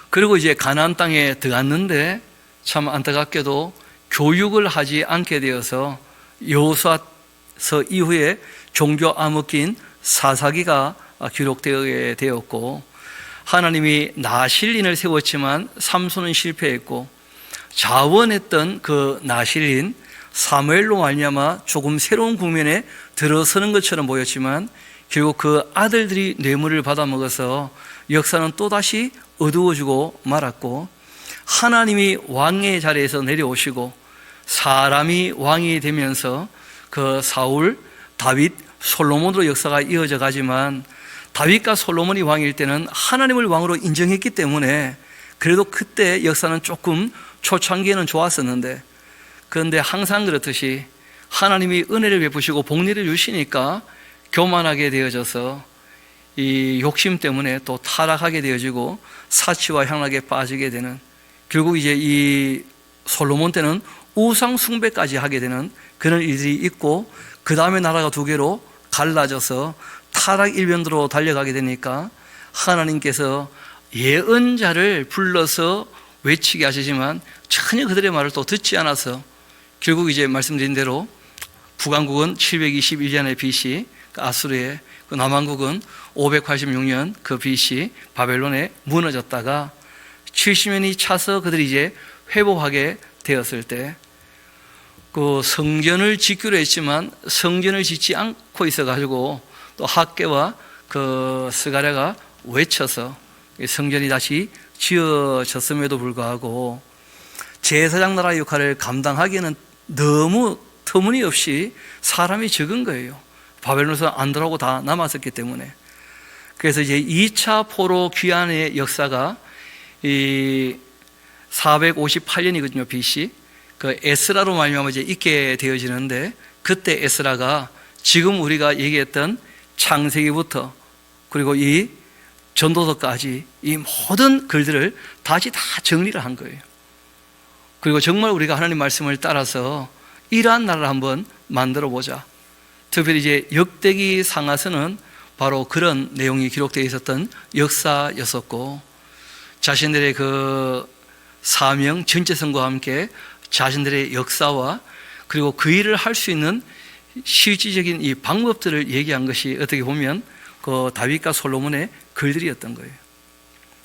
그리고 이제 가나안 땅에 들어갔는데 참 안타깝게도 교육을 하지 않게 되어서 여호수아서 이후에 종교 암흑기인 사사기가 기록되게 되었고, 하나님이 나실인을 세웠지만 삼손은 실패했고, 자원했던 그 나실인 사무엘로 말미암아 조금 새로운 국면에 들어서는 것처럼 보였지만 결국 그 아들들이 뇌물을 받아먹어서 역사는 또다시 어두워지고 말았고, 하나님이 왕의 자리에서 내려오시고 사람이 왕이 되면서 그 사울, 다윗, 솔로몬으로 역사가 이어져 가지만, 다윗과 솔로몬이 왕일 때는 하나님을 왕으로 인정했기 때문에 그래도 그때 역사는 조금 초창기에는 좋았었는데, 그런데 항상 그렇듯이 하나님이 은혜를 베푸시고 복리를 주시니까 교만하게 되어져서 이 욕심 때문에 또 타락하게 되어지고 사치와 향락에 빠지게 되는, 결국 이제 이 솔로몬 때는 우상 숭배까지 하게 되는 그런 일들이 있고, 그 다음에 나라가 두 개로 갈라져서 타락 일변으로 달려가게 되니까 하나님께서 예언자를 불러서 외치게 하시지만 전혀 그들의 말을 또 듣지 않아서 결국 이제 말씀드린 대로 북왕국은 721년의 BC 아수르에, 그 남왕국은 586년 그 BC 바벨론에 무너졌다가 70년이 차서 그들이 이제 회복하게 되었을 때 그 성전을 짓기로 했지만 성전을 짓지 않고 있어가지고 또 학개와 그 스가랴가 외쳐서 성전이 다시 지어졌음에도 불구하고 제사장 나라 역할을 감당하기에는 너무 터무니없이 사람이 적은 거예요. 바벨론에서 안 들어오고 다 남았었기 때문에. 그래서 이제 2차 포로 귀환의 역사가 이 458년이거든요, BC. 그 에스라로 말미암아 이제 있게 되어지는데, 그때 에스라가 지금 우리가 얘기했던 창세기부터 그리고 이 전도서까지 이 모든 글들을 다시 다 정리를 한 거예요. 그리고 정말 우리가 하나님 말씀을 따라서 이러한 나라를 한번 만들어 보자. 특별히 이제 역대기 상하서는 바로 그런 내용이 기록되어 있었던 역사였었고, 자신들의 그 사명, 전체성과 함께 자신들의 역사와 그리고 그 일을 할 수 있는 실질적인 이 방법들을 얘기한 것이 어떻게 보면 그 다윗과 솔로몬의 글들이었던 거예요.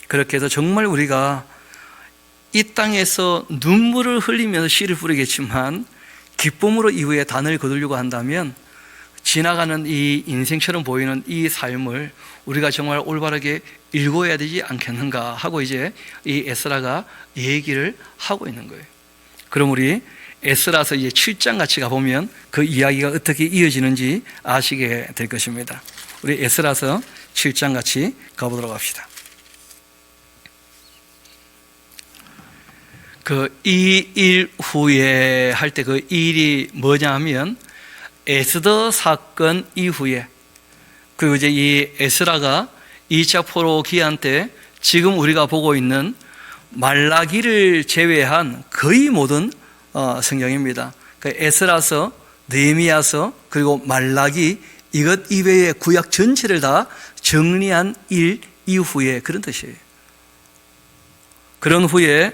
그렇게 해서 정말 우리가 이 땅에서 눈물을 흘리면서 씨를 뿌리겠지만 기쁨으로 이후에 단을 거두려고 한다면 지나가는 이 인생처럼 보이는 이 삶을 우리가 정말 올바르게 읽어야 되지 않겠는가 하고 이제 이 에스라가 얘기를 하고 있는 거예요. 그럼 우리 에스라서 이제 7장 같이 가보면 그 이야기가 어떻게 이어지는지 아시게 될 것입니다. 우리 에스라서 7장 같이 가보도록 합시다. 그 이 일 후에 할 때 그 일이 뭐냐 하면 에스더 사건 이후에, 그리고 이제 이 에스라가 2차 포로 기한 때 지금 우리가 보고 있는 말라기를 제외한 거의 모든 성경입니다. 그 에스라서, 느헤미야서, 그리고 말라기, 이것 이외의 구약 전체를 다 정리한 일 이후에 그런 뜻이에요. 그런 후에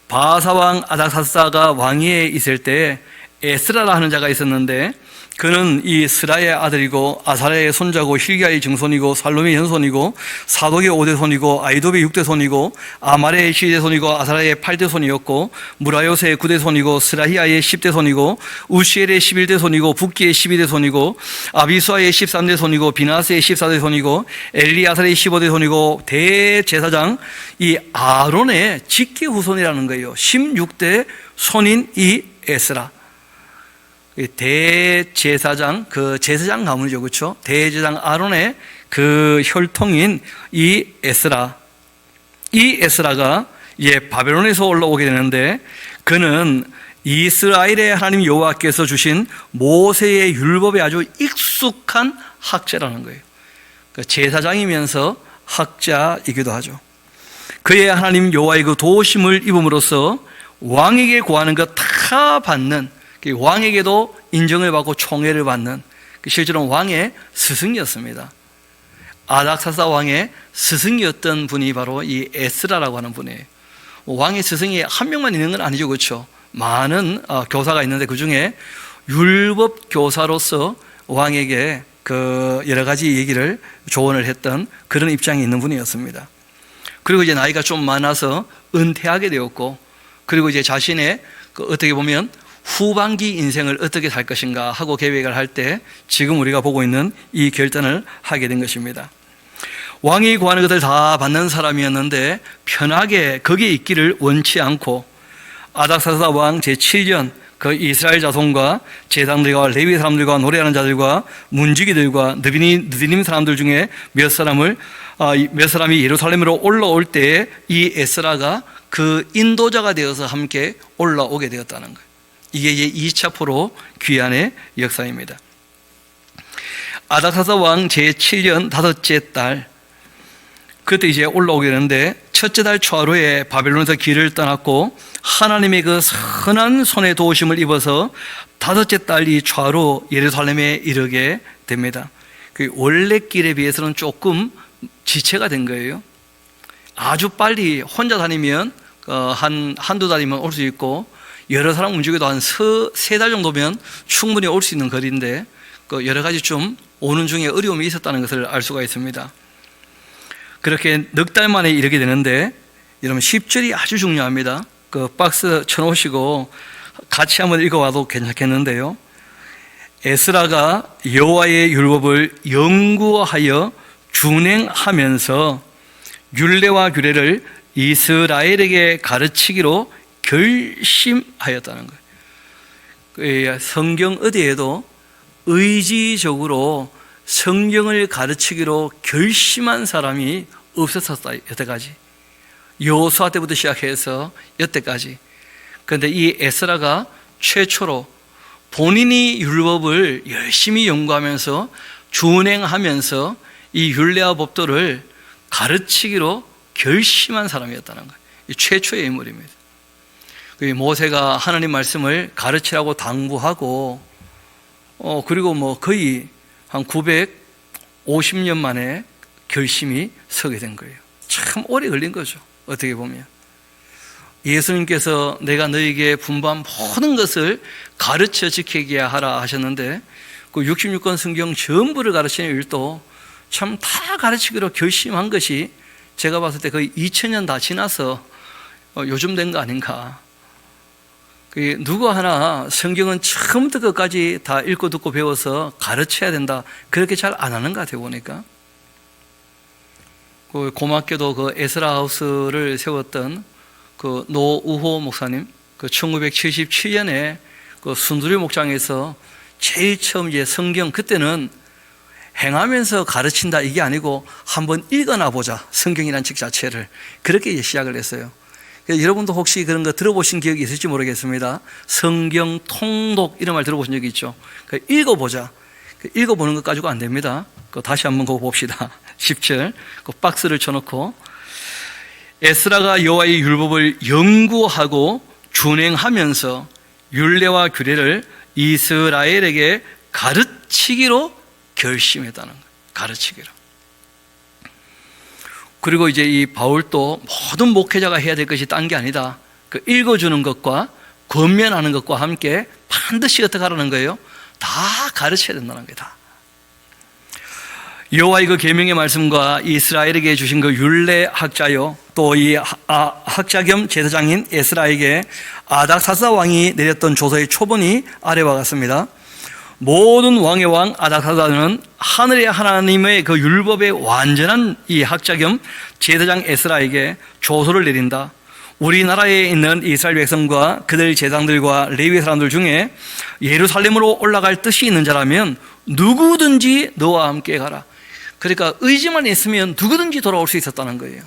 바사왕 아닥사스다가 왕위에 있을 때 에스라라 하는 자가 있었는데, 그는 이 스라의 아들이고 아사랴의 손자고 힐기야의 증손이고 살롬의 현손이고 사독의 5대 손이고 아이돔의 6대 손이고 아말의 7대 손이고 아사랴의 8대 손이었고 무라요세의 9대 손이고 스라히야의 10대 손이고 우시엘의 11대 손이고 붓기의 12대 손이고 아비수아의 13대 손이고 비나스의 14대 손이고 엘리아살의 15대 손이고 대제사장 이 아론의 직계 후손이라는 거예요. 16대 손인 이 에스라, 대제사장, 그 제사장 가문이죠, 그렇죠? 대제사장 아론의 그 혈통인 이 에스라, 이 에스라가 이제 바벨론에서 올라오게 되는데, 그는 이스라엘의 하나님 여호와께서 주신 모세의 율법에 아주 익숙한 학자라는 거예요. 제사장이면서 학자이기도 하죠. 그의 하나님 여호와의 그 도우심을 입음으로써 왕에게 구하는 것 다 받는, 왕에게도 인정을 받고 총애를 받는, 실제로는 왕의 스승이었습니다. 아닥사스다 왕의 스승이었던 분이 바로 이 에스라라고 하는 분이에요. 왕의 스승이 한 명만 있는 건 아니죠, 그렇죠? 많은 교사가 있는데 그 중에 율법 교사로서 왕에게 그 여러 가지 얘기를 조언을 했던 그런 입장이 있는 분이었습니다. 그리고 이제 나이가 좀 많아서 은퇴하게 되었고, 그리고 이제 자신의 그 어떻게 보면 후반기 인생을 어떻게 살 것인가 하고 계획을 할 때 지금 우리가 보고 있는 이 결단을 하게 된 것입니다. 왕이 구하는 것을 다 받는 사람이었는데 편하게 거기에 있기를 원치 않고 아닥사스다 왕 제7년 그 이스라엘 자손과 제사장들과 레위 사람들과 노래하는 자들과 문지기들과 느디님 사람들 중에 몇 사람이 예루살렘으로 올라올 때에 이 에스라가 그 인도자가 되어서 함께 올라오게 되었다는 거예요. 이게 이제 2차 포로 귀환의 역사입니다. 아닥사스다 왕 제7년 다섯째 달, 그때 이제 올라오게 되는데 첫째 달 초하루에 바벨론에서 길을 떠났고 하나님의 그 선한 손의 도우심을 입어서 다섯째 달 이 초하루 예루살렘에 이르게 됩니다. 그 원래 길에 비해서는 조금 지체가 된 거예요. 아주 빨리 혼자 다니면 한두 달이면 올 수 있고, 여러 사람 움직여도 한 세 달 정도면 충분히 올 수 있는 거리인데 여러 가지 좀 오는 중에 어려움이 있었다는 것을 알 수가 있습니다. 그렇게 넉 달 만에 이르게 되는데, 여러분 10절이 아주 중요합니다. 그 박스 쳐놓으시고 같이 한번 읽어봐도 괜찮겠는데요. 에스라가 여호와의 율법을 연구하여 준행하면서 율례와 규례를 이스라엘에게 가르치기로 결심하였다는 거예요. 성경 어디에도 의지적으로 성경을 가르치기로 결심한 사람이 없었었다, 여태까지. 여호수아 때부터 시작해서 여태까지. 그런데 이 에스라가 최초로 본인이 율법을 열심히 연구하면서 준행하면서 이 율례와 법도를 가르치기로 결심한 사람이었다는 거예요. 이 최초의 인물입니다. 모세가 하나님 말씀을 가르치라고 당부하고, 그리고 뭐 거의 한 950년 만에 결심이 서게 된 거예요. 참 오래 걸린 거죠, 어떻게 보면. 예수님께서 내가 너에게 분부한 모든 것을 가르쳐 지키게 하라 하셨는데, 그 66권 성경 전부를 가르치는 일도 참 다 가르치기로 결심한 것이 제가 봤을 때 거의 2000년 다 지나서 요즘 된 거 아닌가. 누구 하나 성경은 처음부터 끝까지 다 읽고 듣고 배워서 가르쳐야 된다, 그렇게 잘 안 하는 것 같아요, 보니까. 고맙게도 그 에스라 하우스를 세웠던 그 노우호 목사님, 그 1977년에 그 순두리 목장에서 제일 처음 이제 성경, 그때는 행하면서 가르친다 이게 아니고 한번 읽어나 보자, 성경이라는 책 자체를. 그렇게 이제 시작을 했어요. 여러분도 혹시 그런 거 들어보신 기억이 있을지 모르겠습니다. 성경 통독 이런 말 들어보신 적이 있죠. 읽어보자. 읽어보는 것 가지고 안 됩니다. 다시 한번 그거 봅시다. 10절 박스를 쳐놓고, 에스라가 여호와의 율법을 연구하고 준행하면서 율례와 규례를 이스라엘에게 가르치기로 결심했다는 거예요. 가르치기로. 그리고 이제 이 바울도 모든 목회자가 해야 될 것이 딴 게 아니다. 읽어주는 것과 권면하는 것과 함께 반드시 어떻게 하라는 거예요? 다 가르쳐야 된다는 거다. 여호와의 그 계명의 말씀과 이스라엘에게 주신 그 율례 학자요, 또 이 학자 겸 제사장인 에스라에게 아닥사스다 왕이 내렸던 조서의 초본이 아래와 같습니다. 모든 왕의 왕 아닥사스다는 하늘의 하나님의 그 율법의 완전한 이 학자 겸 제사장 에스라에게 조서를 내린다. 우리나라에 있는 이스라엘 백성과 그들 제사장들과 레위 사람들 중에 예루살렘으로 올라갈 뜻이 있는 자라면 누구든지 너와 함께 가라. 그러니까 의지만 있으면 누구든지 돌아올 수 있었다는 거예요.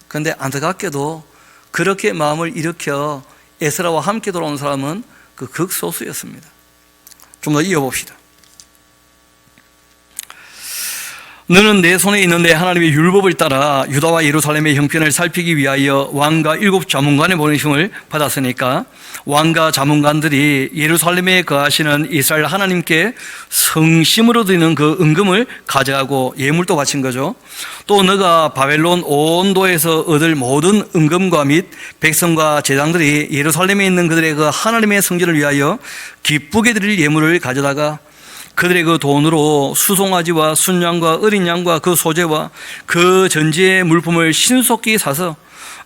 그런데 안타깝게도 그렇게 마음을 일으켜 에스라와 함께 돌아온 사람은 그 극소수였습니다. 좀 더 이어봅시다. 너는 내 손에 있는 내 하나님의 율법을 따라 유다와 예루살렘의 형편을 살피기 위하여 왕과 7 자문관의 보내심을 받았으니까 왕과 자문관들이 예루살렘에 거하시는 이스라엘 하나님께 성심으로 드리는 그 은금을 가져가고 예물도 바친 거죠. 또 너가 바벨론 온도에서 얻을 모든 은금과 및 백성과 제장들이 예루살렘에 있는 그들의 그 하나님의 성전을 위하여 기쁘게 드릴 예물을 가져다가 그들의 그 돈으로 수송아지와 순양과 어린 양과 그 소재와 그 전지의 물품을 신속히 사서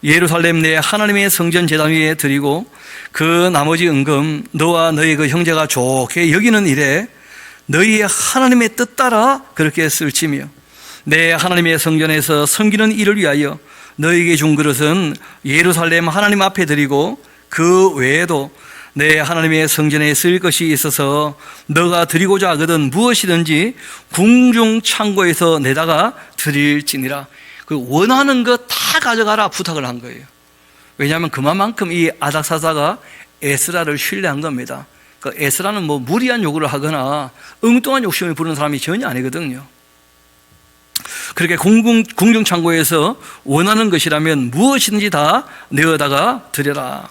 예루살렘 내 하나님의 성전 제단 위에 드리고 그 나머지 은금 너와 너희 그 형제가 좋게 여기는 일에 너희의 하나님의 뜻 따라 그렇게 쓸지며 내 하나님의 성전에서 섬기는 일을 위하여 너희에게 준 그릇은 예루살렘 하나님 앞에 드리고 그 외에도 내 하나님의 성전에 쓸 것이 있어서 너가 드리고자 하거든 무엇이든지 궁중 창고에서 내다가 드릴지니라. 그 원하는 것 다 가져가라 부탁을 한 거예요. 왜냐하면 그만큼 이 아닥사스다가 에스라를 신뢰한 겁니다. 그 에스라는 뭐 무리한 요구를 하거나 엉뚱한 욕심을 부르는 사람이 전혀 아니거든요. 그렇게 궁중 창고에서 원하는 것이라면 무엇이든지 다 내어다가 드려라.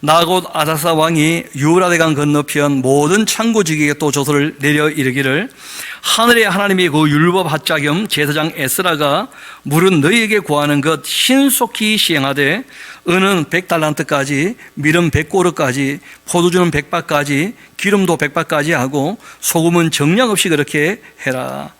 나곧 아닥사스다 왕이 유브라데강 건너편 모든 창고직에게 또 조서를 내려 이르기를 하늘의 하나님의 그 율법 학자 겸 제사장 에스라가 물은 너희에게 구하는 것 신속히 시행하되 은은 100달란트까지 밀은 100고르까지 포도주는 100바까지 기름도 100바까지 하고 소금은 정량 없이 그렇게 해라.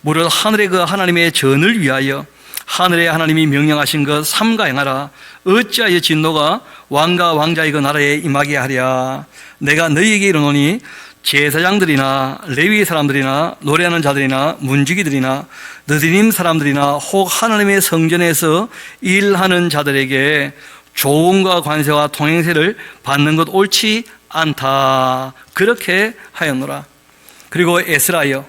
무릇 하늘의 그 하나님의 전을 위하여 하늘의 하나님이 명령하신 것 삼가 행하라. 어찌하여 진노가 왕과 왕자의 그 나라에 임하게 하랴. 내가 너희에게 이르노니 제사장들이나 레위 사람들이나 노래하는 자들이나 문지기들이나 느디님 사람들이나 혹 하나님의 성전에서 일하는 자들에게 조공과 관세와 통행세를 받는 것 옳지 않다. 그렇게 하였노라. 그리고 에스라여,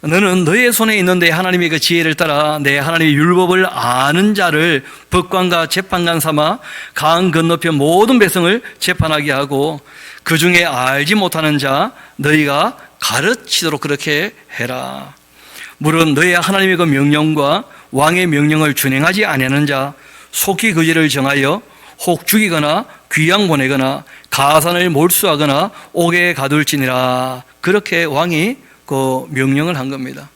너는 너의 손에 있는 내 하나님의 그 지혜를 따라 내 하나님의 율법을 아는 자를 법관과 재판관 삼아 강 건너편 모든 백성을 재판하게 하고 그 중에 알지 못하는 자 너희가 가르치도록 그렇게 해라. 물론 너의 하나님의 그 명령과 왕의 명령을 준행하지 아니하는 자 속히 그 죄를 정하여 혹 죽이거나 귀양 보내거나 가산을 몰수하거나 옥에 가둘지니라. 그렇게 왕이 그 명령을 한 겁니다.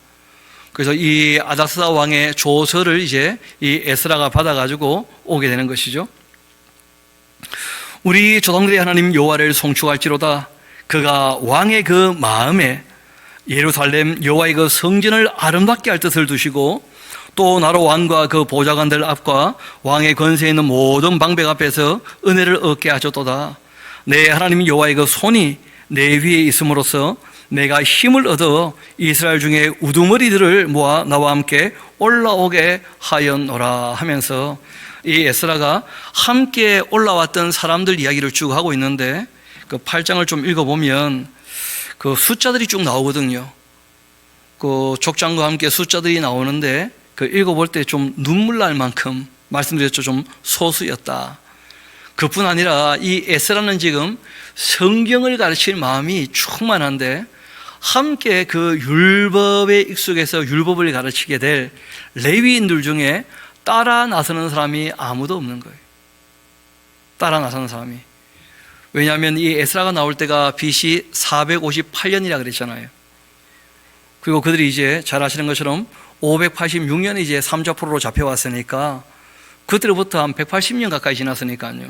그래서 이 아닥사스다 왕의 조서를 이제 이 에스라가 받아가지고 오게 되는 것이죠. 우리 조상들의 하나님 여호와를 송축할지로다. 그가 왕의 그 마음에 예루살렘 여호와의 그 성전을 아름답게 할 뜻을 두시고 또 나로 왕과 그 보좌관들 앞과 왕의 권세에 있는 모든 방백 앞에서 은혜를 얻게 하셨도다. 내 하나님 여호와의 그 손이 내 위에 있음으로써 내가 힘을 얻어 이스라엘 중에 우두머리들을 모아 나와 함께 올라오게 하였노라 하면서 이 에스라가 함께 올라왔던 사람들 이야기를 쭉 하고 있는데 그 8장을 좀 읽어보면 그 숫자들이 쭉 나오거든요. 그 족장과 함께 숫자들이 나오는데 그 읽어볼 때 좀 눈물 날 만큼 말씀드렸죠. 좀 소수였다. 그뿐 아니라 이 에스라는 지금 성경을 가르칠 마음이 충만한데 함께 그 율법에 익숙해서 율법을 가르치게 될 레위인들 중에 따라 나서는 사람이 아무도 없는 거예요. 따라 나서는 사람이. 왜냐하면 이 에스라가 나올 때가 BC 458년이라 그랬잖아요. 그리고 그들이 이제 잘 아시는 것처럼 586년에 이제 삼좌포로로 잡혀왔으니까 그때로부터 한 180년 가까이 지났으니까요.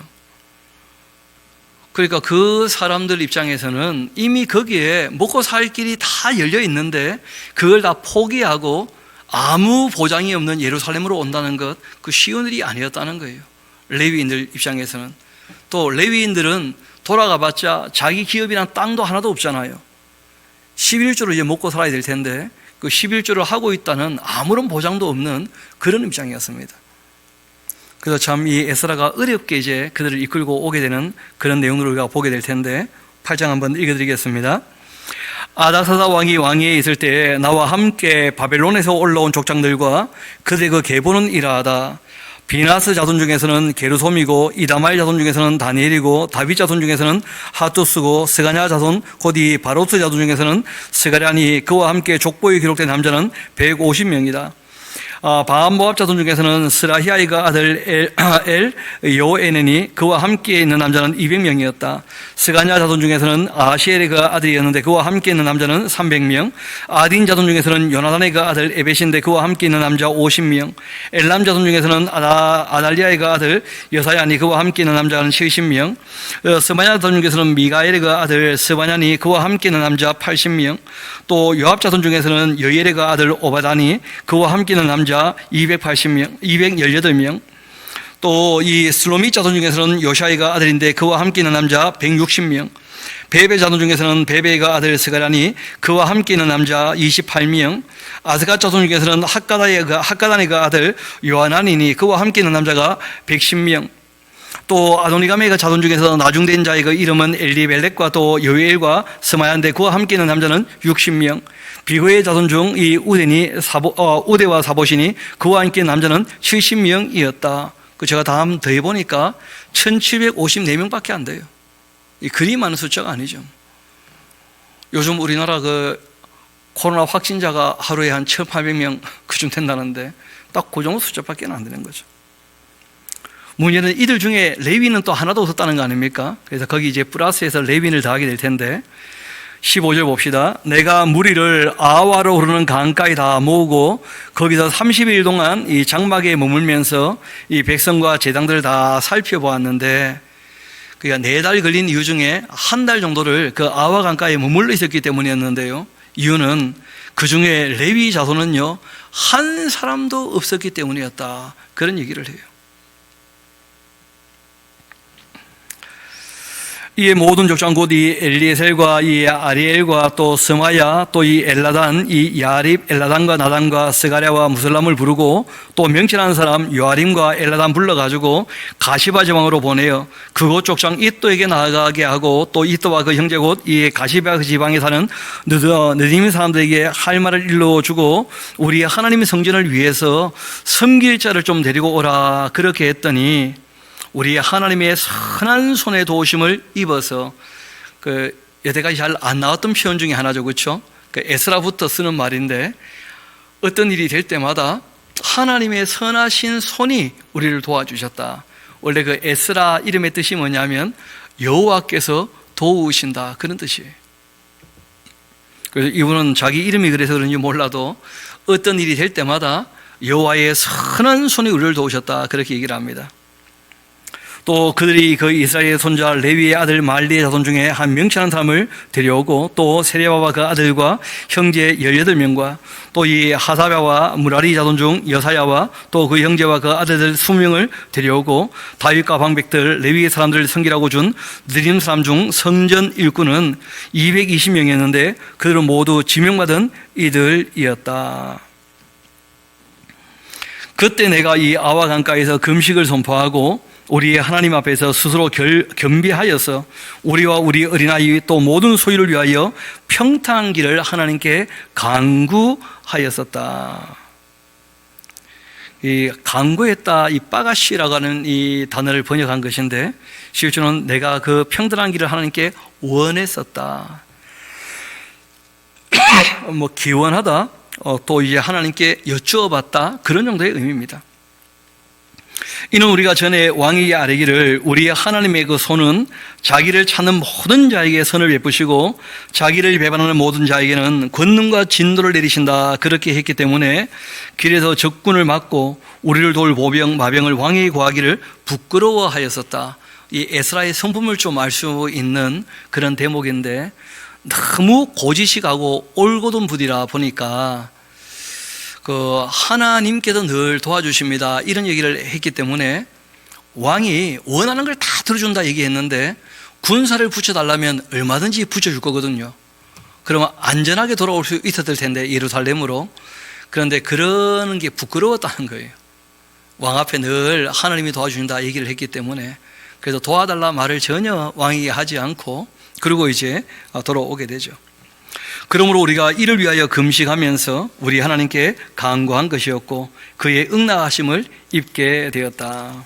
그러니까 그 사람들 입장에서는 이미 거기에 먹고 살 길이 다 열려 있는데 그걸 다 포기하고 아무 보장이 없는 예루살렘으로 온다는 것, 그 쉬운 일이 아니었다는 거예요. 레위인들 입장에서는. 또 레위인들은 돌아가 봤자 자기 기업이란 땅도 하나도 없잖아요. 11조로 이제 먹고 살아야 될 텐데 그 11조를 하고 있다는 아무런 보장도 없는 그런 입장이었습니다. 그래서 참 이 에스라가 어렵게 이제 그들을 이끌고 오게 되는 그런 내용들을 우리가 보게 될 텐데 8장 한번 읽어드리겠습니다. 아닥사다 왕이 왕위에 있을 때에 나와 함께 바벨론에서 올라온 족장들과 그들의 그 계보는 이러하다. 비나스 자손 중에서는 게르솜이고 이다말 자손 중에서는 다니엘이고 다윗 자손 중에서는 하투스고 스가냐 자손 곧 이 바로스 자손 중에서는 스가랴니 그와 함께 족보에 기록된 남자는 150명이다. 바암모압 자손 중에서는 스라히아이가 아들 요에넨이 그와 함께 있는 남자는 200명이었다. 스가냐 자손 중에서는 아시엘이가 아들이었는데 그와 함께 있는 남자는 300명. 아딘 자손 중에서는 요나단이가 아들 에벳인데 그와 함께 있는 남자 50명. 엘람 자손 중에서는 아달리아이가 아들 여사야니 그와 함께 있는 남자는 70명. 스바냐 자손 중에서는 미가엘이가 아들 스바냐니 그와 함께 있는 남자 80명. 또 요압 자손 중에서는 여예레가 아들 오바다니 그와 함께 있는 남자 280명, 218명. 또 이 슬로밋 자손 중에서는 요샤이가 아들인데 그와 함께 있는 남자 160명. 베베 자손 중에서는 베베가 아들 스가랴니 그와 함께 있는 남자 28명. 아스갓 자손 중에서는 핫가다니가 아들 요하나니니 그와 함께 있는 남자가 110명. 또 아도니가메가 자손 중에서 나중된 자의 그 이름은 엘리벨렉과 또 여엘과 스마야인데 그와 함께 있는 남자는 60명. 비고의 자손 중 이 우데와 사보시니 그와 함께 있는 남자는 70명이었다. 제가 다음 더해보니까 1754명밖에 안 돼요. 이 그리 많은 숫자가 아니죠. 요즘 우리나라 그 코로나 확진자가 하루에 한 1800명 그쯤 된다는데 딱 그 정도 숫자밖에 안 되는 거죠. 문제는 이들 중에 레위는 또 하나도 없었다는 거 아닙니까? 그래서 거기 이제 플러스에서 레위인을 더하게 될 텐데 15절 봅시다. 내가 무리를 아와로 흐르는 강가에 다 모으고 거기서 30일 동안 이 장막에 머물면서 이 백성과 제당들을 다 살펴보았는데 그러니까 4달 걸린 이유 중에 한 달 정도를 그 아와 강가에 머물러 있었기 때문이었는데요. 이유는 그 중에 레위 자손은요 한 사람도 없었기 때문이었다. 그런 얘기를 해요. 이 모든 족장 곧 이 엘리에셀과 이 아리엘과 또 스마야 또 이 엘라단 이 야립 엘라단과 나단과 스가랴와 무슬람을 부르고 또 명철한 사람 요아림과 엘라단 불러가지고 가시바 지방으로 보내요. 그곳 족장 이또에게 나아가게 하고 또 이또와 그 형제 곧 이 가시바 지방에 사는 느디임 사람들에게 할 말을 일러주고 우리 하나님의 성전을 위해서 섬길 자를 좀 데리고 오라 그렇게 했더니 우리 하나님의 선한 손의 도우심을 입어서 그 여태까지 잘 안 나왔던 표현 중에 하나죠, 그렇죠? 그 에스라부터 쓰는 말인데 어떤 일이 될 때마다 하나님의 선하신 손이 우리를 도와주셨다. 원래 그 에스라 이름의 뜻이 뭐냐면 여호와께서 도우신다 그런 뜻이에요. 그래서 이분은 자기 이름이 그래서 그런지 몰라도 어떤 일이 될 때마다 여호와의 선한 손이 우리를 도우셨다 그렇게 얘기를 합니다. 또 그들이 그 이스라엘의 손자 레위의 아들 말리의 자손 중에 한 명치하는 사람을 데려오고 또 세레바와 그 아들과 형제 18명과 또 이 하사랴와 무라리 자손 중 여사야와 또 그 형제와 그 아들들 20명을 데려오고 다윗과 방백들 레위의 사람들을 섬기라고 준 느림 사람 중 성전 일꾼은 220명이었는데 그들은 모두 지명받은 이들이었다. 그때 내가 이 아와 강가에서 금식을 선포하고 우리의 하나님 앞에서 스스로 겸비하여서 우리와 우리 어린아이 또 모든 소유를 위하여 평탄한 길을 하나님께 간구하였었다. 이 간구했다, 이 빠가시라고 하는 이 단어를 번역한 것인데, 실제로는 내가 그 평탄한 길을 하나님께 원했었다. 뭐 기원하다, 또 이제 하나님께 여쭈어봤다, 그런 정도의 의미입니다. 이는 우리가 전에 왕에게 아뢰기를 우리의 하나님의 그 손은 자기를 찾는 모든 자에게 선을 베푸시고 자기를 배반하는 모든 자에게는 권능과 진노를 내리신다, 그렇게 했기 때문에 길에서 적군을 막고 우리를 도울 마병을 왕에게 구하기를 부끄러워하였었다. 이 에스라의 성품을 좀 알 수 있는 그런 대목인데, 너무 고지식하고 올곧은 부디라 보니까 하나님께서 늘 도와주십니다, 이런 얘기를 했기 때문에 왕이 원하는 걸 다 들어준다 얘기했는데, 군사를 붙여달라면 얼마든지 붙여줄 거거든요. 그러면 안전하게 돌아올 수 있었을 텐데, 예루살렘으로. 그런데 그러는 게 부끄러웠다는 거예요. 왕 앞에 늘 하나님이 도와주신다 얘기를 했기 때문에. 그래서 도와달라 말을 전혀 왕에게 하지 않고 그리고 이제 돌아오게 되죠. 그러므로 우리가 이를 위하여 금식하면서 우리 하나님께 간구한 것이었고 그의 응답하심을 입게 되었다.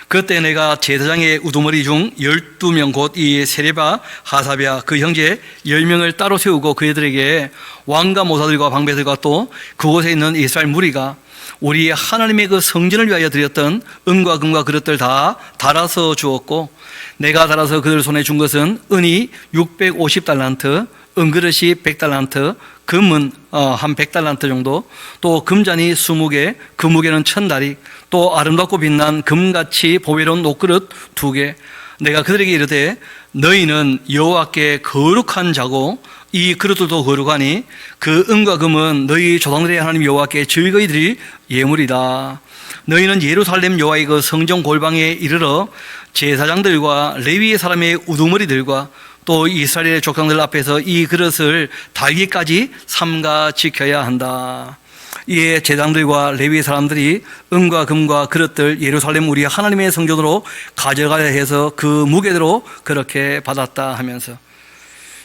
그때 내가 제사장의 우두머리 중 12명 곧 이 세레바, 하사랴 그 형제 10명을 따로 세우고 그들에게 왕과 모사들과 방배들과 또 그곳에 있는 이스라엘 무리가 우리 하나님의 그 성전을 위하여 드렸던 은과 금과 그릇들 다 달아서 주었고, 내가 달아서 그들 손에 준 것은 은이 650달란트, 은그릇이 100달란트, 금은 한 100달란트 정도, 또 금잔이 20개, 그 무게는 1000다리, 또 아름답고 빛난 금같이 보배로운 녹그릇 2개. 내가 그들에게 이르되 너희는 여호와께 거룩한 자고 이 그릇들도 거룩하니 그 은과 금은 너희 조상들의 하나님 여호와께 즐거이 드릴 예물이다. 너희는 예루살렘 여호와의 그 성전 골방에 이르러 제사장들과 레위의 사람의 우두머리들과 또 이스라엘의 족장들 앞에서 이 그릇을 달기까지 삼가 지켜야 한다. 이에 제사장들과 레위 사람들이 은과 금과 그릇들 예루살렘 우리 하나님의 성전으로 가져가야 해서 그 무게대로 그렇게 받았다 하면서,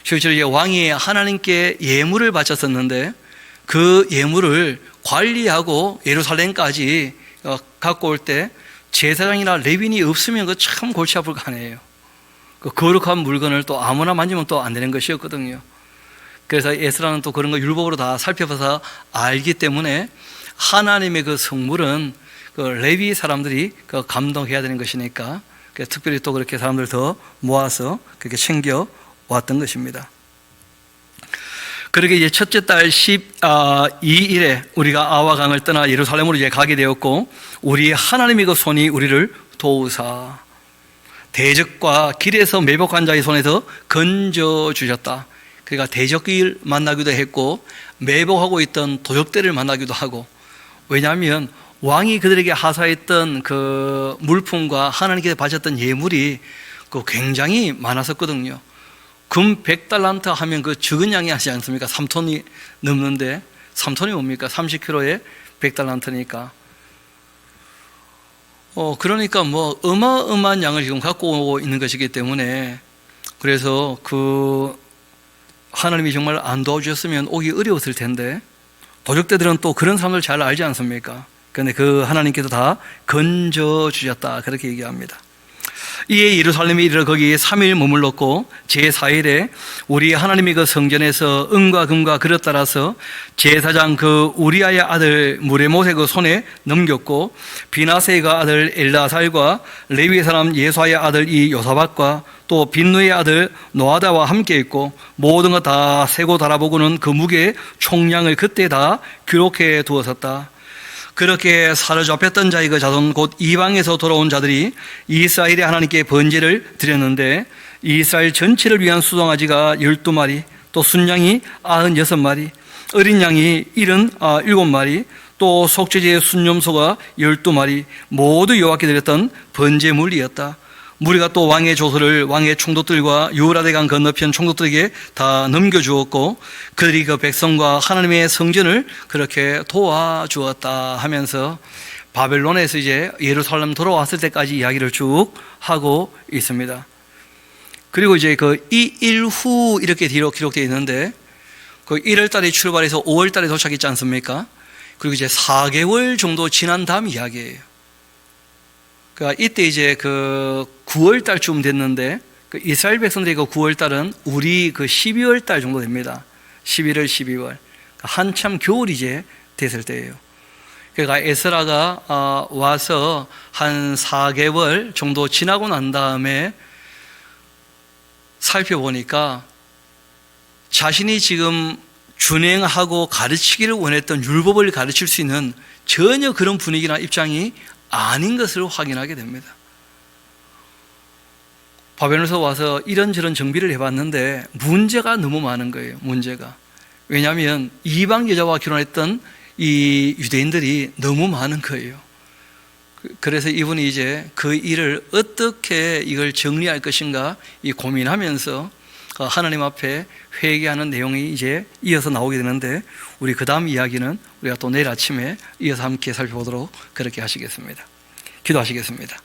실제로 왕이 하나님께 예물을 바쳤었는데 그 예물을 관리하고 예루살렘까지 갖고 올 때 제사장이나 레위인이 없으면 그 참 골치 아플 거 아니에요. 그 거룩한 물건을 또 아무나 만지면 또 안 되는 것이었거든요. 그래서 에스라는 또 그런 거 율법으로 다 살펴봐서 알기 때문에 하나님의 그 성물은 그 레위 사람들이 그 감동해야 되는 것이니까 특별히 또 그렇게 사람들 더 모아서 그렇게 챙겨 왔던 것입니다. 그렇게 이제 첫째 달 12일에 우리가 아와 강을 떠나 예루살렘으로 이제 가게 되었고, 우리 하나님의 그 손이 우리를 도우사 대적과 길에서 매복한 자의 손에서 건져 주셨다. 그러니까 대적을 만나기도 했고 매복하고 있던 도적들을 만나기도 하고, 왜냐하면 왕이 그들에게 하사했던 그 물품과 하나님께서 바쳤던 예물이 그 굉장히 많았었거든요. 금 100달란트 하면 그 적은 양이 하지 않습니까? 3톤이 넘는데 3톤이 뭡니까? 30kg에 100달란트니까. 그러니까 뭐 어마어마한 양을 지금 갖고 있는 것이기 때문에, 그래서 그 하나님이 정말 안 도와주셨으면 오기 어려웠을 텐데, 도적대들은 또 그런 사람들 잘 알지 않습니까? 그런데 그 하나님께서 다 건져주셨다, 그렇게 얘기합니다. 이에 예루살렘에 이르러 거기 3일 머물렀고 제4일에 우리 하나님의 그 성전에서 은과 금과 그릇 따라서 제사장 그 우리아의 아들 무레못의 그 손에 넘겼고, 비나세의 그 아들 엘라살과 레위의 사람 예수아의 아들 이 요사박과 또 빈누의 아들 노아다와 함께 있고, 모든 것 다 세고 달아보고는 그 무게의 총량을 그때 다 기록해 두었었다. 그렇게 사로잡혔던 자의 그 자손 곧 이방에서 돌아온 자들이 이스라엘의 하나님께 번제를 드렸는데, 이스라엘 전체를 위한 수송아지가 12마리, 또 순양이 96마리, 어린 양이 77마리, 또 속죄제의 순염소가 12마리, 모두 여호와께 드렸던 번제물이었다. 무리가 또 왕의 조서를 왕의 총독들과 유브라데강 건너편 총독들에게 다 넘겨주었고, 그들이 그 백성과 하나님의 성전을 그렇게 도와주었다 하면서 바벨론에서 이제 예루살렘 돌아왔을 때까지 이야기를 쭉 하고 있습니다. 그리고 이제 그 이 일 후 이렇게 뒤로 기록되어 있는데, 그 1월 달에 출발해서 5월 달에 도착했지 않습니까? 그리고 이제 4개월 정도 지난 다음 이야기예요. 그러니까 이때 이제 그 9월 달쯤 됐는데, 그 이스라엘 백성들이 그 9월 달은 우리 그 12월 달 정도 됩니다. 11월, 12월. 한참 겨울이 이제 됐을 때예요. 그러니까 에스라가 와서 한 4개월 정도 지나고 난 다음에 살펴보니까 자신이 지금 준행하고 가르치기를 원했던 율법을 가르칠 수 있는 전혀 그런 분위기나 입장이 아닌 것을 확인하게 됩니다. 바벨론에서 와서 이런저런 정비를 해봤는데 문제가 너무 많은 거예요. 문제가. 왜냐하면 이방 여자와 결혼했던 이 유대인들이 너무 많은 거예요. 그래서 이분이 이제 그 일을 어떻게 이걸 정리할 것인가 이 고민하면서 하나님 앞에 회개하는 내용이 이제 이어서 나오게 되는데, 우리 그 다음 이야기는 우리가 또 내일 아침에 이어서 함께 살펴보도록 그렇게 하시겠습니다. 기도하시겠습니다.